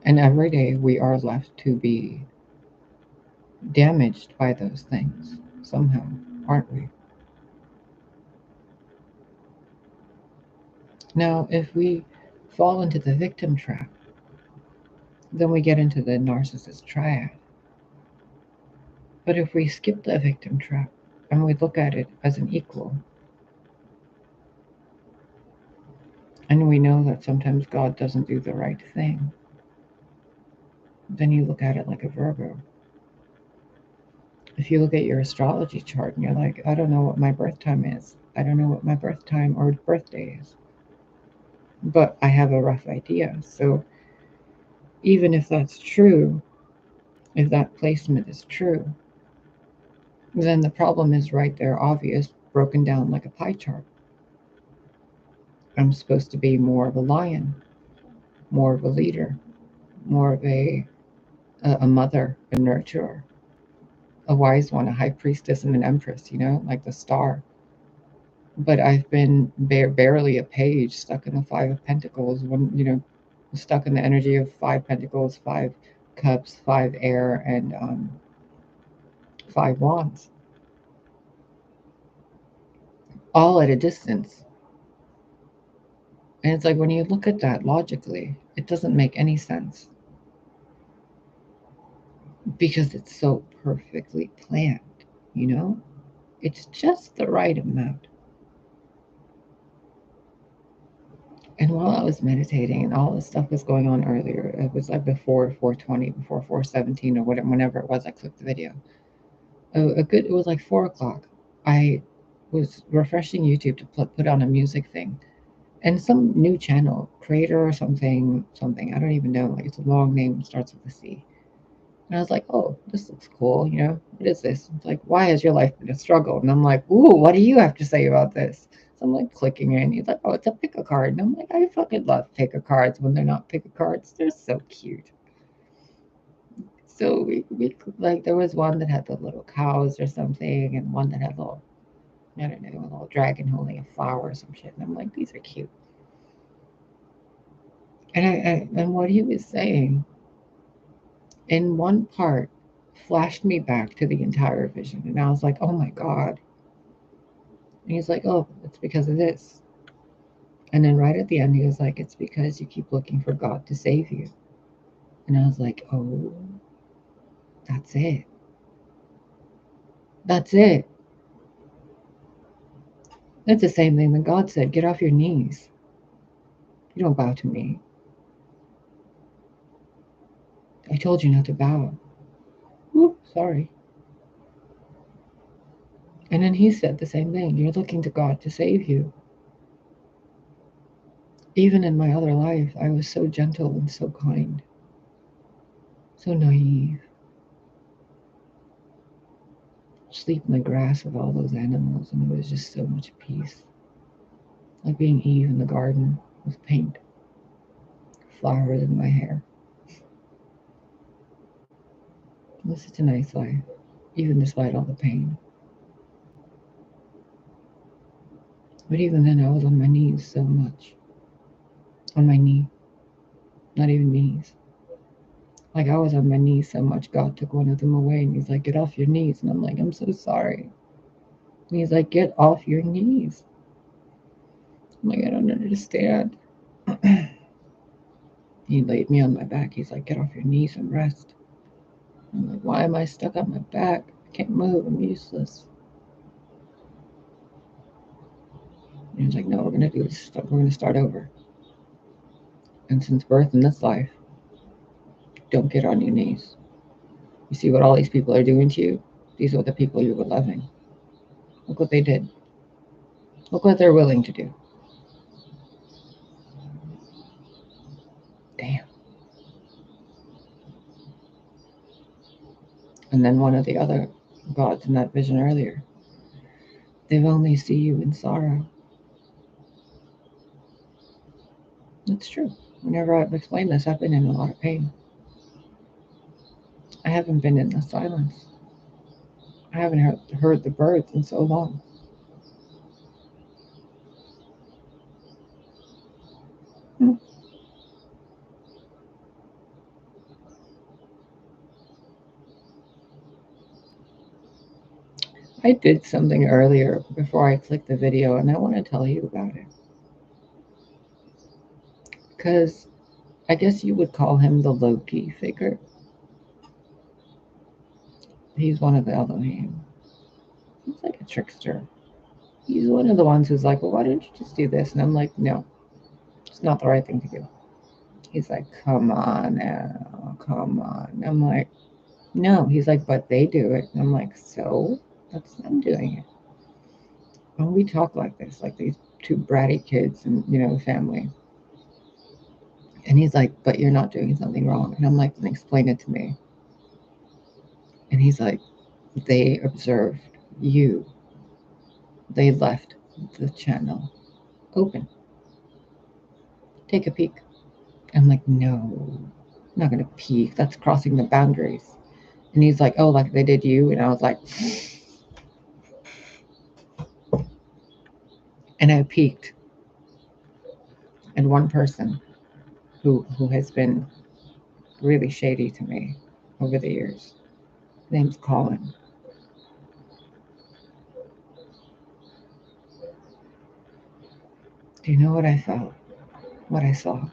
And every day we are left to be damaged by those things somehow, aren't we? Now, if we fall into the victim trap, then we get into the narcissist triad. But if we skip the victim trap, and we look at it as an equal. And we know that sometimes God doesn't do the right thing. Then you look at it like a Virgo. If you look at your astrology chart and you're like, I don't know what my birth time is. I don't know what my birth time or birthday is. But I have a rough idea. So even if that's true, if that placement is true, then the problem is right there, obvious, broken down like a pie chart. I'm supposed to be more of a lion, more of a leader, more of a mother, a nurturer, a wise one, a high priestess, and an empress, like the star. But I've been barely a page, stuck in the Five of Pentacles, stuck in the energy of Five Pentacles, Five Cups, Five Air, and Five Wands, all at a distance. And it's like when you look at that logically, it doesn't make any sense because it's so perfectly planned, you know? It's just the right amount. And while I was meditating and all this stuff was going on earlier, it was like before 4:20, before 4:17 or whatever, whenever it was, I clicked the video. It was like 4 o'clock. I was refreshing YouTube to put on a music thing, and some new channel creator or something, I don't even know. Like it's a long name, starts with a C. And I was like, oh, this looks cool. What is this? It's like, why has your life been a struggle? And I'm like, ooh, what do you have to say about this? So I'm like clicking in. He's like, oh, it's a pick a card. And I'm like, I fucking love pick a cards when they're not pick a cards. They're so cute. So we like there was one that had the little cows or something, and one that had little, I don't know, a little dragon holding a flower or some shit. And I'm like, these are cute. And what he was saying in one part flashed me back to the entire vision, and I was like, oh my god. And he's like, oh, it's because of this. And then right at the end, he was like, it's because you keep looking for God to save you. And I was like, oh, that's it. That's it. That's the same thing that God said, get off your knees. You don't bow to me. I told you not to bow. Ooh, sorry. And then he said the same thing. You're looking to God to save you. Even in my other life, I was so gentle and so kind, so naive. Sleep in the grass with all those animals, and it was just so much peace. Like being Eve in the garden with paint, flowers in my hair. It was such a nice life, even despite all the pain. But even then, I was on my knees so much. On my knee. Not even knees. Like I was on my knees so much, God took one of them away, and he's like, get off your knees. And I'm like, I'm so sorry. And he's like, get off your knees. I'm like, I don't understand. He laid me on my back. He's like, get off your knees and rest. I'm like, why am I stuck on my back? I can't move. I'm useless. And he's like, no, we're going to do this. We're going to start over. And since birth in this life, don't get on your knees. You see what all these people are doing to you? These are the people you were loving. Look what they did. Look what they're willing to do. Damn. And then one of the other gods in that vision earlier, they only see you in sorrow. That's true. Whenever I've explained this, I've been in a lot of pain. I haven't been in the silence. I haven't heard the birds in so long. I did something earlier before I clicked the video, and I want to tell you about it. Because I guess you would call him the Loki figure. He's one of the Elohim. He's like a trickster. He's one of the ones who's like, well, why don't you just do this? And I'm like, no, it's not the right thing to do. He's like, come on now, come on. I'm like, no. He's like, but they do it. And I'm like, so that's them doing it. When we talk like this, like these two bratty kids and, family. And he's like, but you're not doing something wrong. And I'm like, then explain it to me. And he's like, they observed you. They left the channel open. Take a peek. I'm like, no, I'm not going to peek. That's crossing the boundaries. And he's like, oh, like they did you? And I was like, and I peeked. And one person who has been really shady to me over the years, name's Colin. Do you know what I felt? What I saw?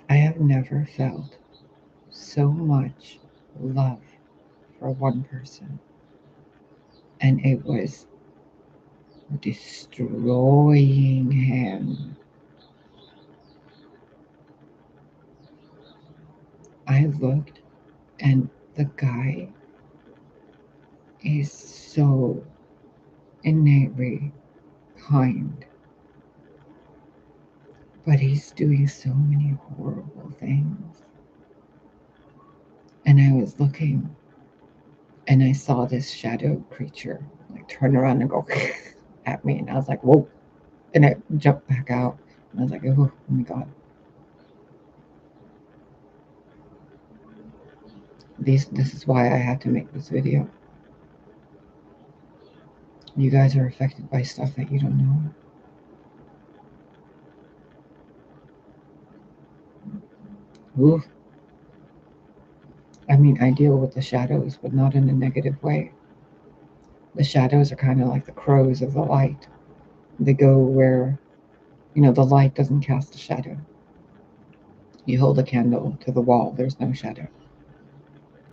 I have never felt so much love for one person. And it was destroying him. I looked, and the guy is so innately kind, but he's doing so many horrible things. And I was looking, and I saw this shadow creature like turn around and go at me, and I was like, whoa. And I jumped back out, and I was like, oh my God. This is why I have to make this video. You guys are affected by stuff that you don't know. Ooh. I mean, I deal with the shadows, but not in a negative way. The shadows are kind of like the crows of the light. They go where, the light doesn't cast a shadow. You hold a candle to the wall, there's no shadow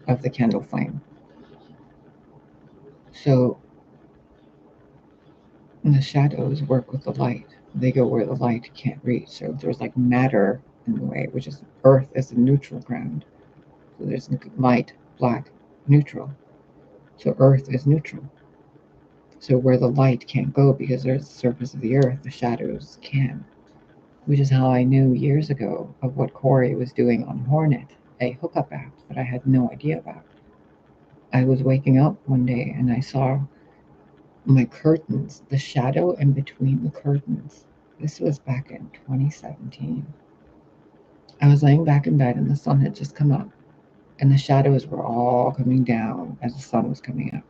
of the candle flame. So the shadows work with the light. They go where the light can't reach. So if there's like matter in the way, which is earth is a neutral ground. So there's light, black, neutral. So earth is neutral. So where the light can't go because there's the surface of the earth, the shadows can. Which is how I knew years ago of what Corey was doing on Hornet, a hookup app that I had no idea about. I was waking up one day and I saw my curtains, the shadow in between the curtains. This was back in 2017. I was laying back in bed and the sun had just come up, and the shadows were all coming down as the sun was coming up.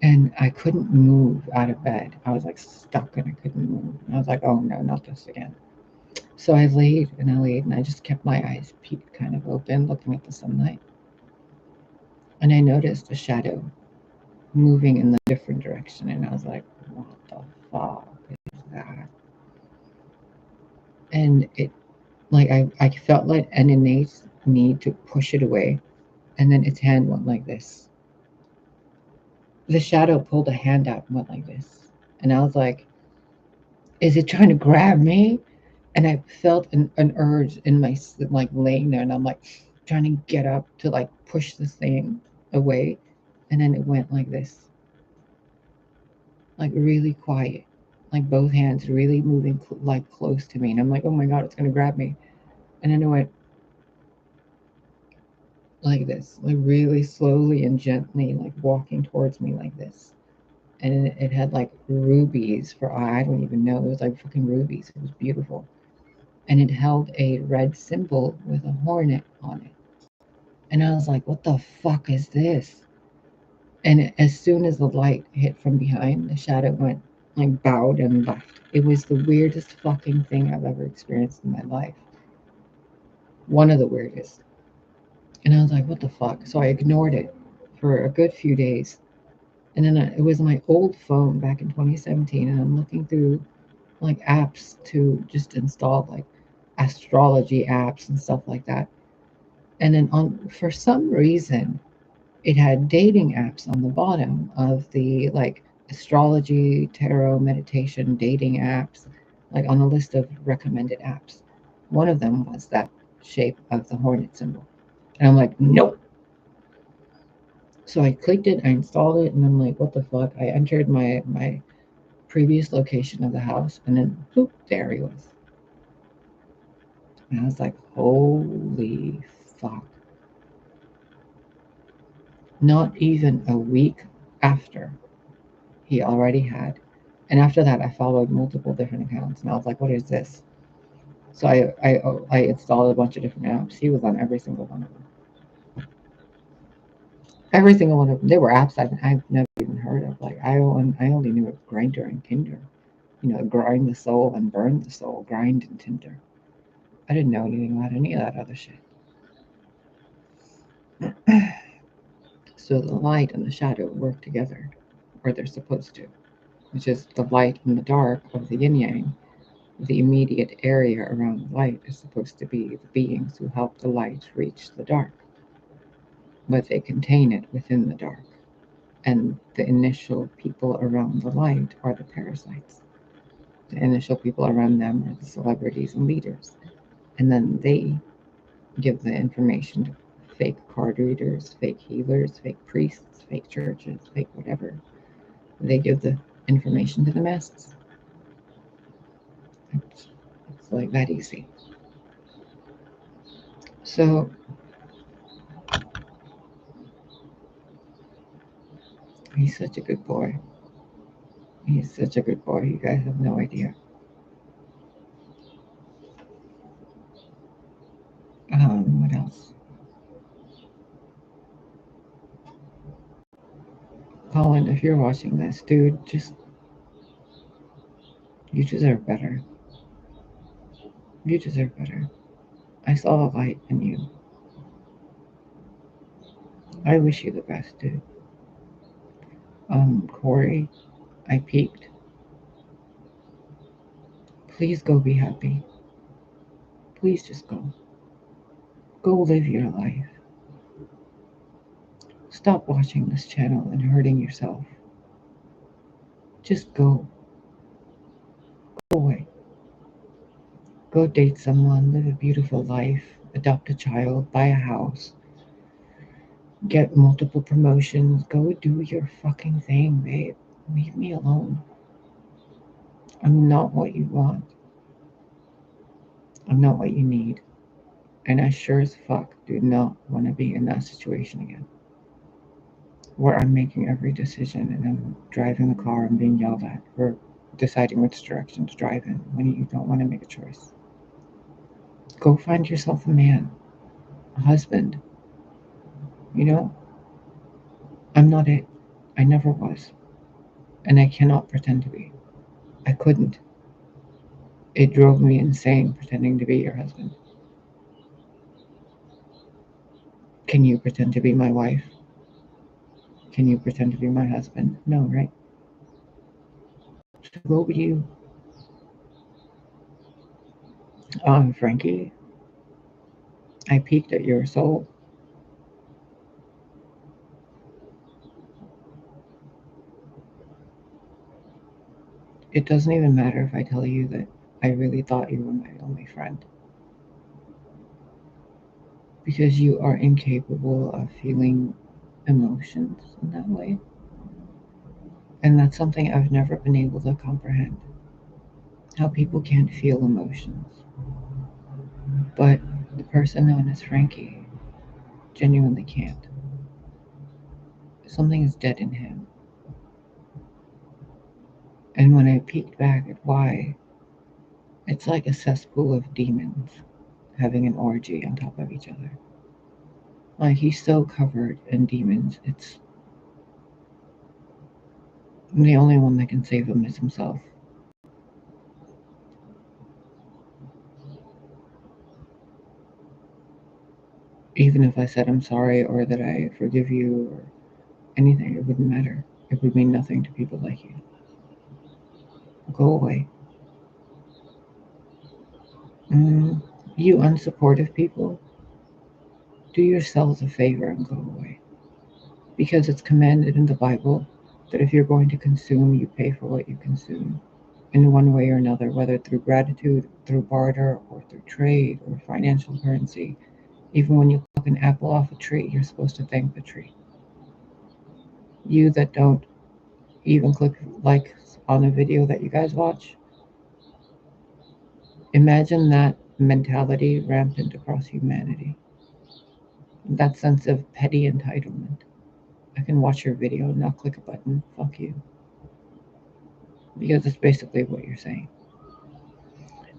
And I couldn't move out of bed. I was like stuck and I couldn't move. And I was like, oh no, not this again. So I laid and I just kept my eyes peeped kind of open, looking at the sunlight. And I noticed a shadow moving in the different direction. And I was like, what the fuck is that? And it, like, I felt like an innate need to push it away. And then its hand went like this. The shadow pulled a hand out and went like this. And I was like, is it trying to grab me? And I felt an urge in my, like, laying there, and I'm like trying to get up to like push this thing away, and then it went like this, like really quiet, like both hands really moving like close to me, and I'm like, oh my God, it's gonna grab me. And then it went like this, like really slowly and gently, like walking towards me like this. And it had like rubies for eye. I don't even know, it was like fucking rubies. It was beautiful. And it held a red symbol with a hornet on it. And I was like, what the fuck is this? And as soon as the light hit from behind, the shadow went like bowed and left. It was the weirdest fucking thing I've ever experienced in my life. One of the weirdest. And I was like, what the fuck? So I ignored it for a good few days. And then it was my old phone back in 2017. And I'm looking through like apps to just install like astrology apps and stuff like that. And then for some reason, it had dating apps on the bottom of the like astrology, tarot, meditation, dating apps, like on a list of recommended apps. One of them was that shape of the hornet symbol. And I'm like, nope. So I clicked it, I installed it, and I'm like, what the fuck? I entered my previous location of the house, and then boop, there he was. And I was like, holy fuck. Not even a week after, he already had. And after that, I followed multiple different accounts, and I was like, what is this? So I installed a bunch of different apps. He was on every single one of them. Every single one of them. They were apps I've never even heard of. Like, I only knew of Grindr and Tinder. You know, grind the soul and burn the soul. Grind and Tinder. I didn't know anything about any of that other shit. So the light and the shadow work together, or they're supposed to, which is the light and the dark of the yin yang. The immediate area around the light is supposed to be the beings who help the light reach the dark, but they contain it within the dark. And the initial people around the light are the parasites. The initial people around them are the celebrities and leaders. And then they give the information to fake card readers, fake healers, fake priests, fake churches, fake whatever. They give the information to the masses. It's like that easy. So he's such a good boy. He's such a good boy. You guys have no idea. What else? Colin, if you're watching this, dude, you deserve better. You deserve better. I saw the light in you. I wish you the best, dude. Corey, I peaked. Please go be happy. Please just go. Go live your life. Stop watching this channel and hurting yourself. Just go. Go away. Go date someone, live a beautiful life, adopt a child, buy a house, get multiple promotions. Go do your fucking thing, babe. Leave me alone. I'm not what you want. I'm not what you need. And I sure as fuck do not want to be in that situation again, where I'm making every decision and I'm driving the car and being yelled at for deciding which direction to drive in when you don't want to make a choice. Go find yourself a man, a husband. You know, I'm not it. I never was. And I cannot pretend to be. I couldn't. It drove me insane pretending to be your husband. Can you pretend to be my wife? Can you pretend to be my husband? No, right? So go be you. Frankie, I peeked at your soul. It doesn't even matter if I tell you that I really thought you were my only friend. Because you are incapable of feeling emotions in that way. And that's something I've never been able to comprehend. How people can't feel emotions. But the person known as Frankie genuinely can't. Something is dead in him. And when I peeked back at why, it's like a cesspool of demons having an orgy on top of each other. Like, he's so covered in demons, it's the only one that can save him is himself. Even if I said I'm sorry or that I forgive you or anything, it wouldn't matter. It would mean nothing to people like you. Go away. You unsupportive people, do yourselves a favor and go away. Because it's commanded in the Bible that if you're going to consume, you pay for what you consume in one way or another, whether through gratitude, through barter, or through trade or financial currency. Even when you pluck an apple off a tree, you're supposed to thank the tree. You that don't even click like on a video that you guys watch, imagine that mentality rampant across humanity. That sense of petty entitlement. I can watch your video and not click a button. Fuck you. Because it's basically what you're saying.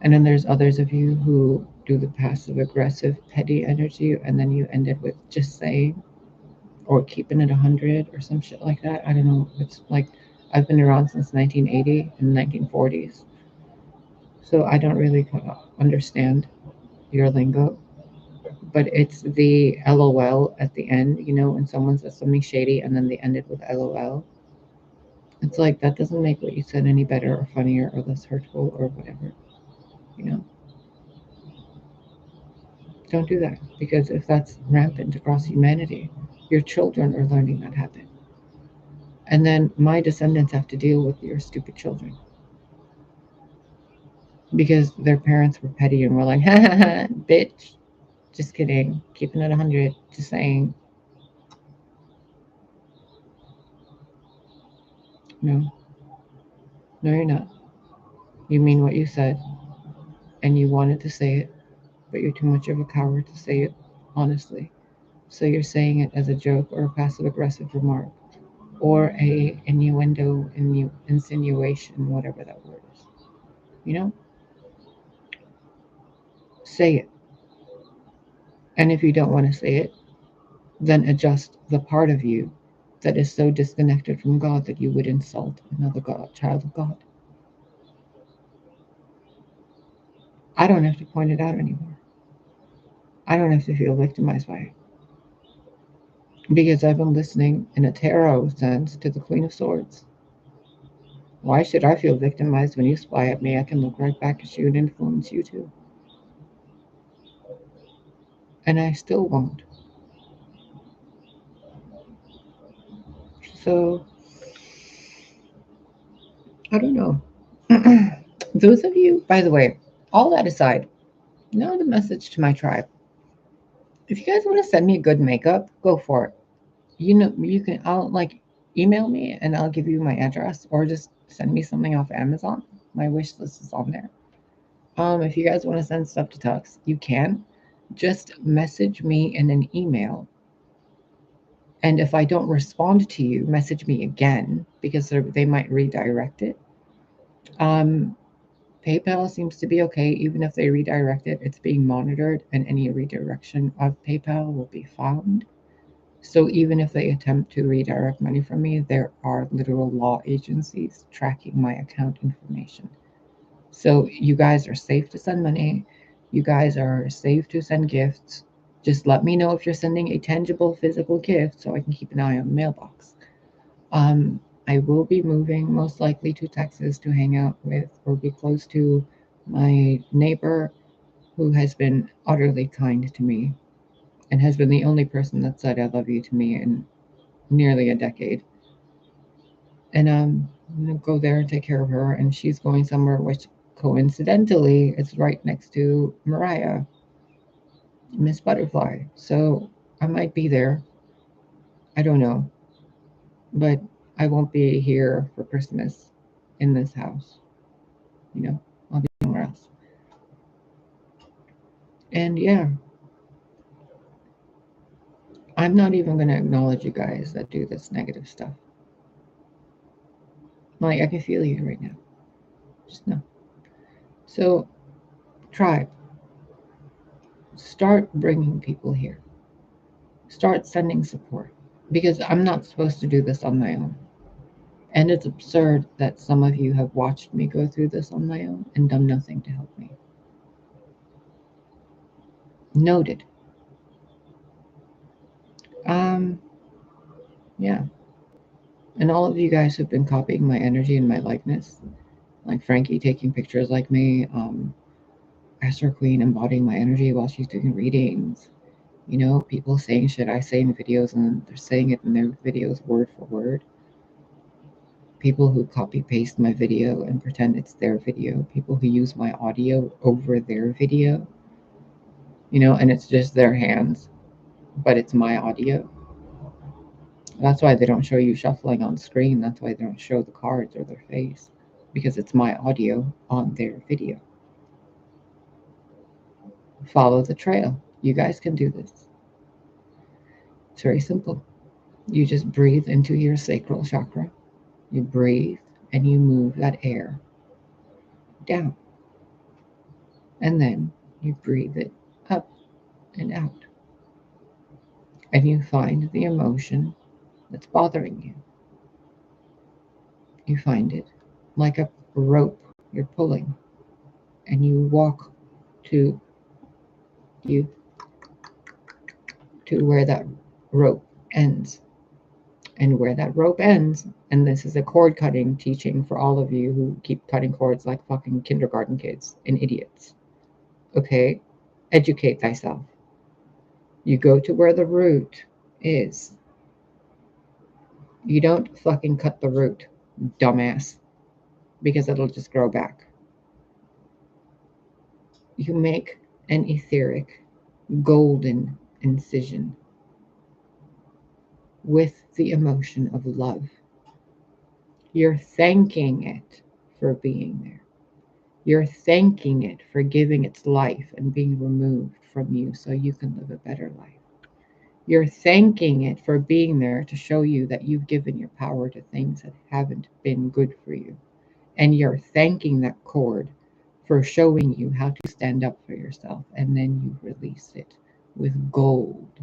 And then there's others of you who do the passive aggressive petty energy and then you end it with just saying or keeping it 100 or some shit like that. I don't know. It's like I've been around since 1980 and 1940s. So I don't really understand your lingo. But it's the LOL at the end, you know, when someone says something shady and then they end it with LOL. It's like that doesn't make what you said any better or funnier or less hurtful or whatever, you know. Don't do that because if that's rampant across humanity, your children are learning that habit. And then my descendants have to deal with your stupid children because their parents were petty and were like, ha ha ha, bitch. Just kidding. Keeping it 100. Just saying. No, no, you're not. You mean what you said and you wanted to say it, but you're too much of a coward to say it honestly. So you're saying it as a joke or a passive aggressive remark or a innuendo, insinuation, whatever that word is. You know, say it. And if you don't want to say it, then adjust the part of you that is so disconnected from God that you would insult another God, child of God. I don't have to point it out anymore. I don't have to feel victimized by it. Because I've been listening in a tarot sense to the Queen of Swords. Why should I feel victimized when you spy at me? I can look right back at you and influence you too. And I still won't. So, I don't know. Those of you, by the way, all that aside, know the message to my tribe. If you guys want to send me good makeup, go for it. You know, you can, I'll like email me and I'll give you my address or just send me something off Amazon. My wish list is on there. If you guys want to send stuff to Tux, you can. Just message me in an email. And if I don't respond to you, message me again because they might redirect it. Um, PayPal seems to be okay. Even if they redirect it, it's being monitored and any redirection of PayPal will be found. So even if they attempt to redirect money from me, there are literal law agencies tracking my account information. So you guys are safe to send money. You guys are safe to send gifts. Just let me know if you're sending a tangible physical gift so I can keep an eye on the mailbox. Um, I will be moving most likely to Texas to hang out with or be close to my neighbor who has been utterly kind to me and has been the only person that said I love you to me in nearly a decade. And I'm gonna go there and take care of her. And she's going somewhere which coincidentally is right next to Mariah, Miss Butterfly. So I might be there. I don't know. But I won't be here for Christmas in this house. You know, I'll be somewhere else. And yeah, I'm not even going to acknowledge you guys that do this negative stuff. Like, I can feel you right now. Just know. So, tribe, start bringing people here. Start sending support. Because I'm not supposed to do this on my own. And it's absurd that some of you have watched me go through this on my own and done nothing to help me. Noted. Um, yeah. And all of you guys who've been copying my energy and my likeness, like Frankie taking pictures like me, Astro Queen embodying my energy while she's doing readings. You know, people saying shit I say in videos and they're saying it in their videos word for word. People who copy paste my video and pretend it's their video. People who use my audio over their video. You know, and it's just their hands, but it's my audio. That's why they don't show you shuffling on screen. That's why they don't show the cards or their face. Because it's my audio on their video. Follow the trail. You guys can do this. It's very simple. You just breathe into your sacral chakra. You breathe and you move that air down. And then you breathe it up and out. And you find the emotion that's bothering you. You find it like a rope you're pulling. And you walk to you to where that rope ends. And where that rope ends, and this is a cord cutting teaching for all of you who keep cutting cords like fucking kindergarten kids and idiots. Okay? Educate thyself. You go to where the root is. You don't fucking cut the root, dumbass, because it'll just grow back. You make an etheric, golden incision with the emotion of love. You're thanking it for being there. You're thanking it for giving its life and being removed from you so you can live a better life. You're thanking it for being there to show you that you've given your power to things that haven't been good for you. And you're thanking that cord for showing you how to stand up for yourself. And then you release it with gold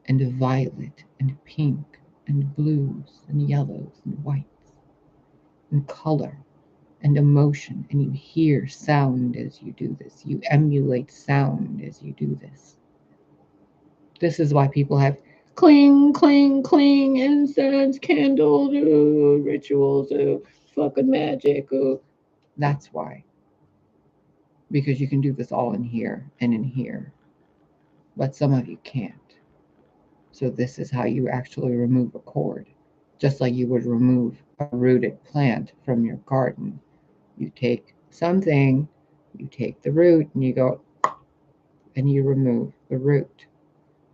and violet and pink and blues and yellows and whites and color and emotion, and you hear sound as you do this. You emulate sound as you do this. This is why people have cling, cling, cling, incense, candles, rituals, fucking magic. That's why. Because you can do this all in here and in here. But some of you can't. So this is how you actually remove a cord. Just like you would remove a rooted plant from your garden. You take something, you take the root, and you go, and you remove the root.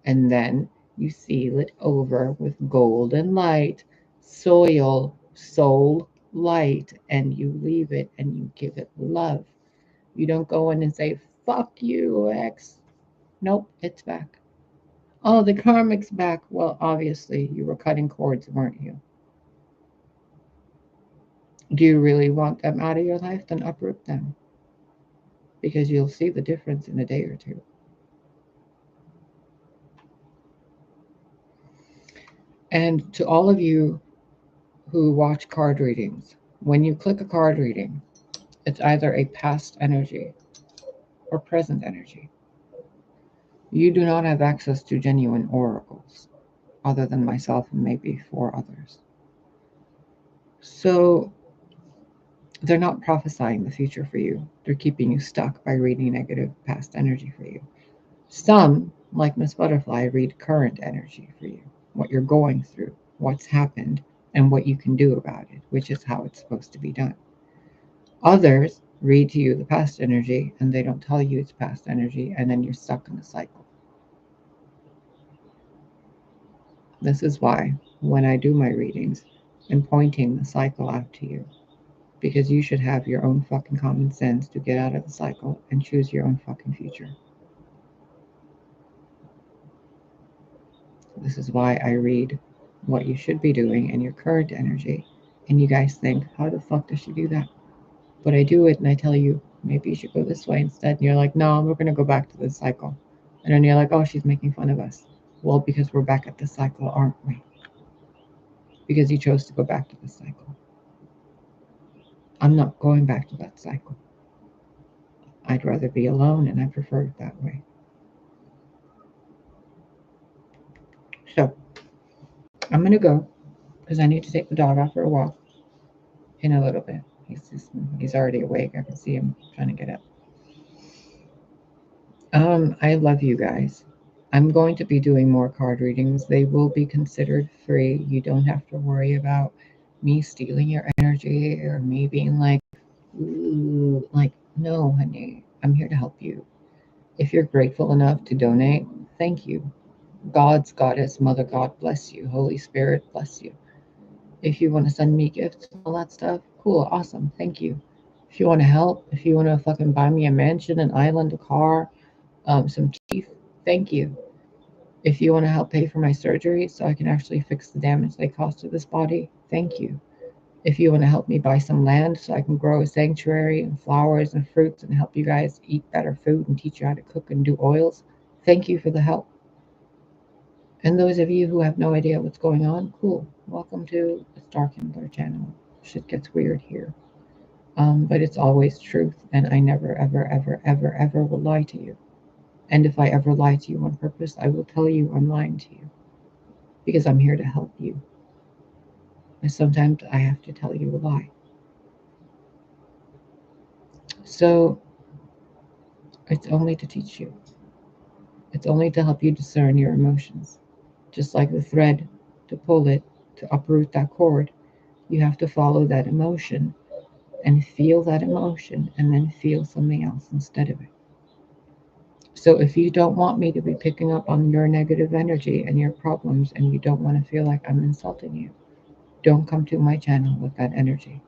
And then you seal it over with golden light, soil, soul light, and you leave it and you give it love. You don't go in and say, fuck you, X. Nope, it's back. Oh, the karmic's back. Well, obviously, you were cutting cords, weren't you? Do you really want them out of your life? Then uproot them. Because you'll see the difference in a day or two. And to all of you who watch card readings, when you click a card reading, it's either a past energy or present energy. You do not have access to genuine oracles, other than myself and maybe 4 others. So they're not prophesying the future for you. They're keeping you stuck by reading negative past energy for you. Some, like Miss Butterfly, read current energy for you, what you're going through, what's happened, and what you can do about it, which is how it's supposed to be done. Others read to you the past energy, and they don't tell you it's past energy, and then you're stuck in a cycle. This is why, when I do my readings, I'm pointing the cycle out to you. Because you should have your own fucking common sense to get out of the cycle and choose your own fucking future. This is why I read what you should be doing in your current energy. And you guys think, how the fuck does she do that? But I do it and I tell you, maybe you should go this way instead. And you're like, no, we're going to go back to this cycle. And then you're like, oh, she's making fun of us. Well, because we're back at this cycle, aren't we? Because you chose to go back to this cycle. I'm not going back to that cycle. I'd rather be alone, and I prefer it that way. So, I'm going to go because I need to take the dog out for a walk in a little bit. He's already awake. I can see him trying to get up. I love you guys. I'm going to be doing more card readings. They will be considered free. You don't have to worry about me stealing your energy or me being like, ooh, like, no, honey, I'm here to help you. If you're grateful enough to donate, thank you. God's Goddess, Mother God bless you. Holy Spirit bless you. If you want to send me gifts and all that stuff, cool, awesome, thank you. If you want to help, if you want to fucking buy me a mansion, an island, a car, some teeth, thank you. If you want to help pay for my surgery so I can actually fix the damage they caused to this body, thank you. If you want to help me buy some land so I can grow a sanctuary and flowers and fruits and help you guys eat better food and teach you how to cook and do oils, thank you for the help. And those of you who have no idea what's going on, cool. Welcome to the Star Kindler channel. Shit gets weird here. But it's always truth, and I never, ever, ever, ever, ever will lie to you. And if I ever lie to you on purpose, I will tell you I'm lying to you because I'm here to help you. And sometimes I have to tell you a lie. So it's only to teach you, it's only to help you discern your emotions. Just like the thread, to pull it, to uproot that cord, you have to follow that emotion and feel that emotion and then feel something else instead of it. So if you don't want me to be picking up on your negative energy and your problems and you don't want to feel like I'm insulting you, don't come to my channel with that energy.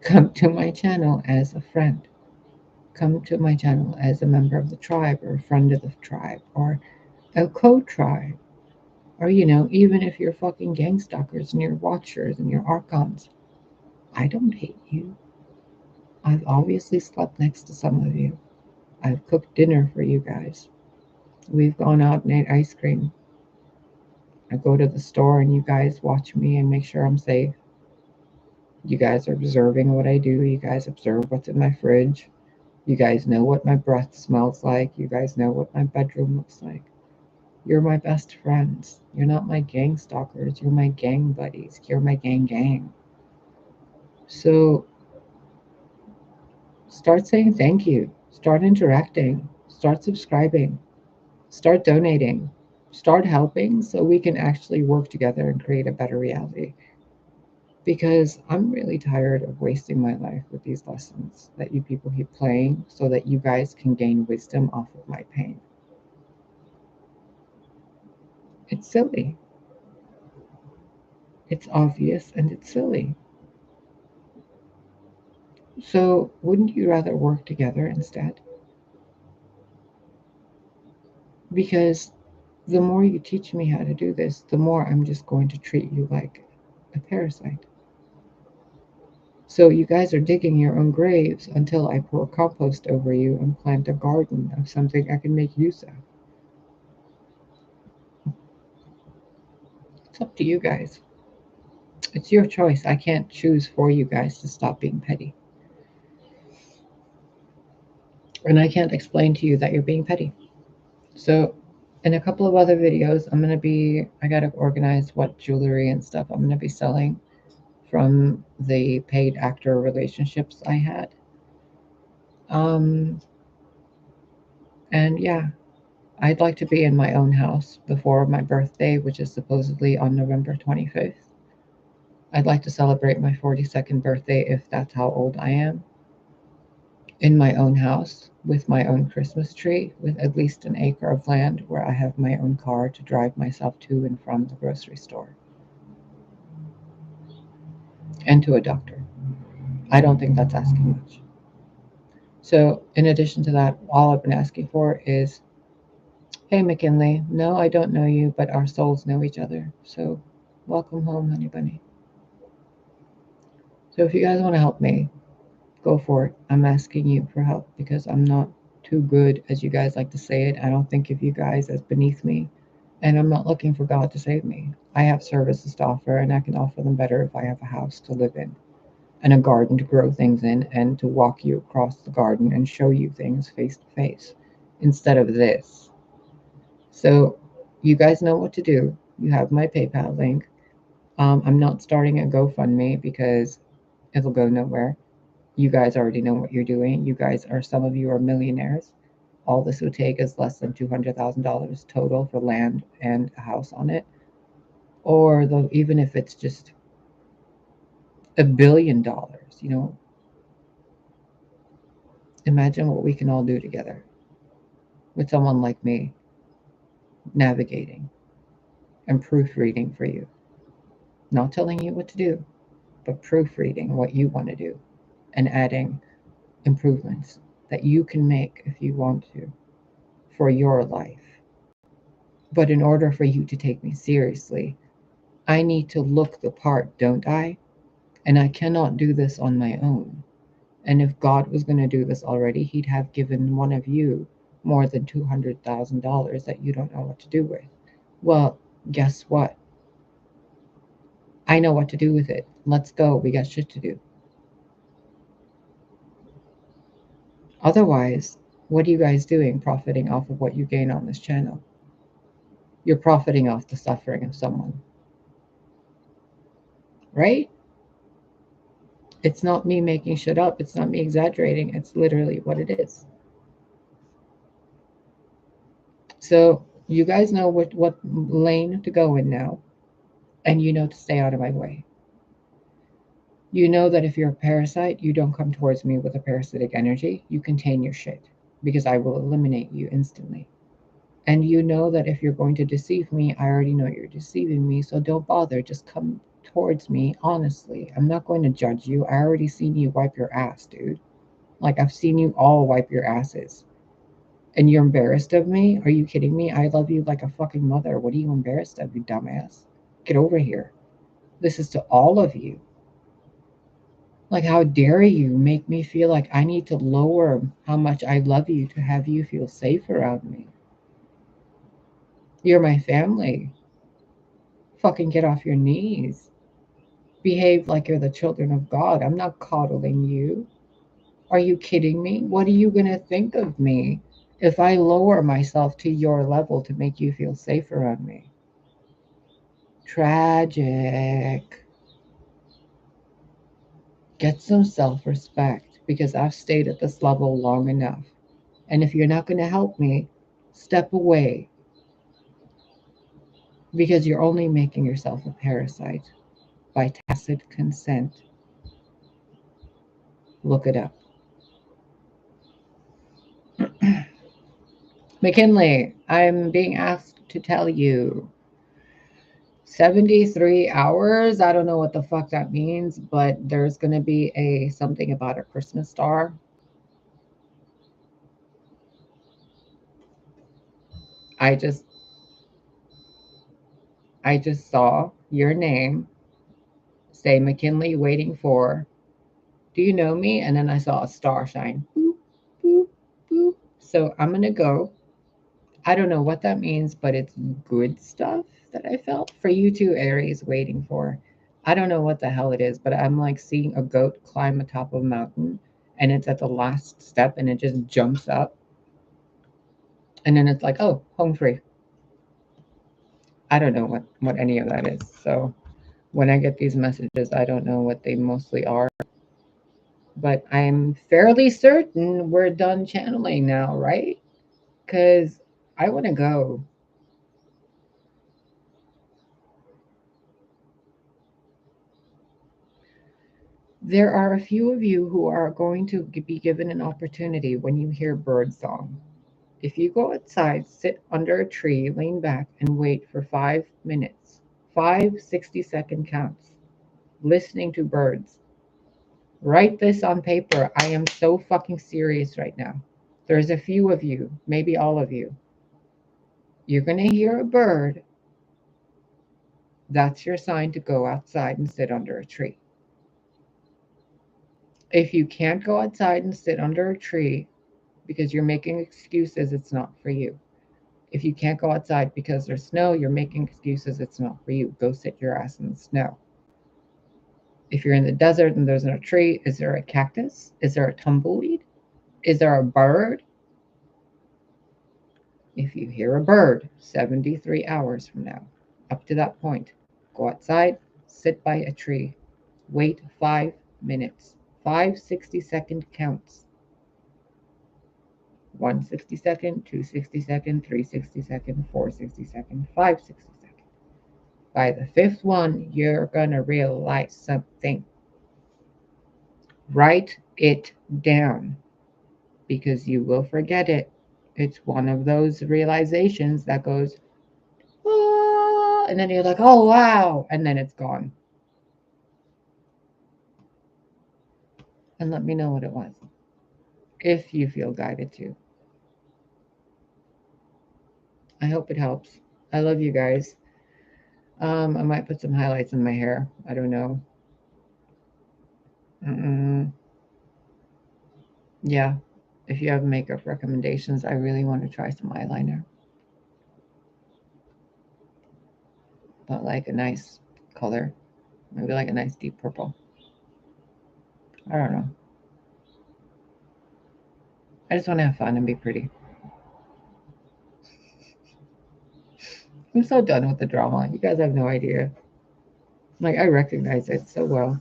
Come to my channel as a friend. Come to my channel as a member of the tribe or a friend of the tribe or a co-tribe. Or, even if you're fucking gang stalkers and you're watchers and you're archons, I don't hate you. I've obviously slept next to some of you. I've cooked dinner for you guys. We've gone out and ate ice cream. I go to the store and you guys watch me and make sure I'm safe. You guys are observing what I do. You guys observe what's in my fridge. You guys know what my breath smells like. You guys know what my bedroom looks like. You're my best friends. You're not my gang stalkers. You're my gang buddies. You're my gang. So start saying thank you. Start interacting. Start subscribing. Start donating. Start helping so we can actually work together and create a better reality. Because I'm really tired of wasting my life with these lessons that you people keep playing so that you guys can gain wisdom off of my pain. It's silly. It's obvious and it's silly. So, wouldn't you rather work together instead? Because the more you teach me how to do this, the more I'm just going to treat you like a parasite. So, you guys are digging your own graves until I pour compost over you and plant a garden of something I can make use of. It's up to you guys. It's your choice. I can't choose for you guys to stop being petty. And I can't explain to you that you're being petty. So, in a couple of other videos, I gotta organize what jewelry and stuff I'm gonna be selling from the paid actor relationships I had. Um, and yeah, I'd like to be in my own house before my birthday, which is supposedly on November 25th. I'd like to celebrate my 42nd birthday if that's how old I am. In my own house with my own Christmas tree, with at least an acre of land where I have my own car to drive myself to and from the grocery store and to a doctor. I don't think that's asking much. So, in addition to that, all I've been asking for is, hey, McKinley, no, I don't know you, but our souls know each other. So, welcome home, honey bunny. So, if you guys want to help me, go for it. I'm asking you for help because I'm not too good, as you guys like to say it. I don't think of you guys as beneath me, and I'm not looking for God to save me. I have services to offer, and I can offer them better if I have a house to live in and a garden to grow things in and to walk you across the garden and show you things face to face instead of this. So, you guys know what to do. You have my PayPal link. I'm not starting a GoFundMe because it'll go nowhere. You guys already know what you're doing. You guys are, some of you are millionaires. All this would take is less than $200,000 total for land and a house on it. Or though, even if it's just $1 billion, you know, imagine what we can all do together with someone like me navigating and proofreading for you. Not telling you what to do, but proofreading what you want to do and adding improvements that you can make if you want to for your life. But in order for you to take me seriously, I need to look the part, don't I? And I cannot do this on my own. And if God was going to do this already, He'd have given one of you more than $200,000 that you don't know what to do with. Well, guess what? I know what to do with it. Let's go. We got shit to do. Otherwise, what are you guys doing profiting off of what you gain on this channel? You're profiting off the suffering of someone. Right? It's not me making shit up. It's not me exaggerating. It's literally what it is. So you guys know what lane to go in now. And you know to stay out of my way. You know that if you're a parasite, you don't come towards me with a parasitic energy. You contain your shit because I will eliminate you instantly. And you know that if you're going to deceive me, I already know you're deceiving me. So don't bother. Just come towards me honestly. I'm not going to judge you. I already seen you wipe your ass, dude. Like, I've seen you all wipe your asses. And you're embarrassed of me? Are you kidding me? I love you like a fucking mother. What are you embarrassed of, you dumbass? Get over here. This is to all of you. Like, how dare you make me feel like I need to lower how much I love you to have you feel safe around me? You're my family. Fucking get off your knees. Behave like you're the children of God. I'm not coddling you. Are you kidding me? What are you going to think of me if I lower myself to your level to make you feel safe around me? Tragic. Get some self-respect because I've stayed at this level long enough. And if you're not going to help me, step away because you're only making yourself a parasite by tacit consent. Look it up. McKinley, I'm being asked to tell you 73 hours. I don't know what the fuck that means, but there's going to be something about a Christmas star. I just saw your name say McKinley waiting for, do you know me? And then I saw a star shine. Boop, boop, boop. So I'm going to go. I don't know what that means, but it's good stuff that I felt for you two Aries waiting for. I don't know what the hell it is, but I'm like seeing a goat climb atop of a mountain and it's at the last step and it just jumps up. And then it's like, oh, home free. I don't know what any of that is. So when I get these messages, I don't know what they mostly are. But I'm fairly certain we're done channeling now, right? Because I want to go. There are a few of you who are going to be given an opportunity when you hear bird song. If you go outside, sit under a tree, lean back, and wait for 5 minutes, 5 60-second counts, listening to birds. Write this on paper. I am so fucking serious right now. There's a few of you, maybe all of you. You're going to hear a bird. That's your sign to go outside and sit under a tree. If you can't go outside and sit under a tree because you're making excuses, it's not for you. If you can't go outside because there's snow, you're making excuses, it's not for you. Go sit your ass in the snow. If you're in the desert and there's no tree, is there a cactus? Is there a tumbleweed? Is there a bird? If you hear a bird 73 hours from now, up to that point, go outside, sit by a tree, wait 5 minutes, 5 60-second counts. 1 60-second, 2 60-second, 3 60-second, 4 60-second, 5 60-second. By the fifth one, you're going to realize something. Write it down because you will forget it. It's one of those realizations that goes, oh, and then you're like, oh, wow, and then it's gone. And let me know what it was, if you feel guided to. I hope it helps. I love you guys. I might put some highlights in my hair. I don't know. Yeah. If you have makeup recommendations, I really want to try some eyeliner. But like a nice color. Maybe like a nice deep purple. I don't know. I just want to have fun and be pretty. I'm so done with the drama. You guys have no idea. Like, I recognize it so well.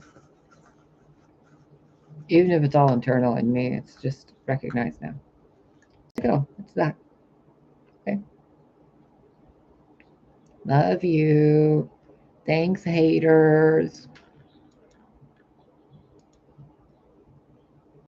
Even if it's all internal in me, it's just recognized now. So, it's that. Okay. Love you. Thanks, haters.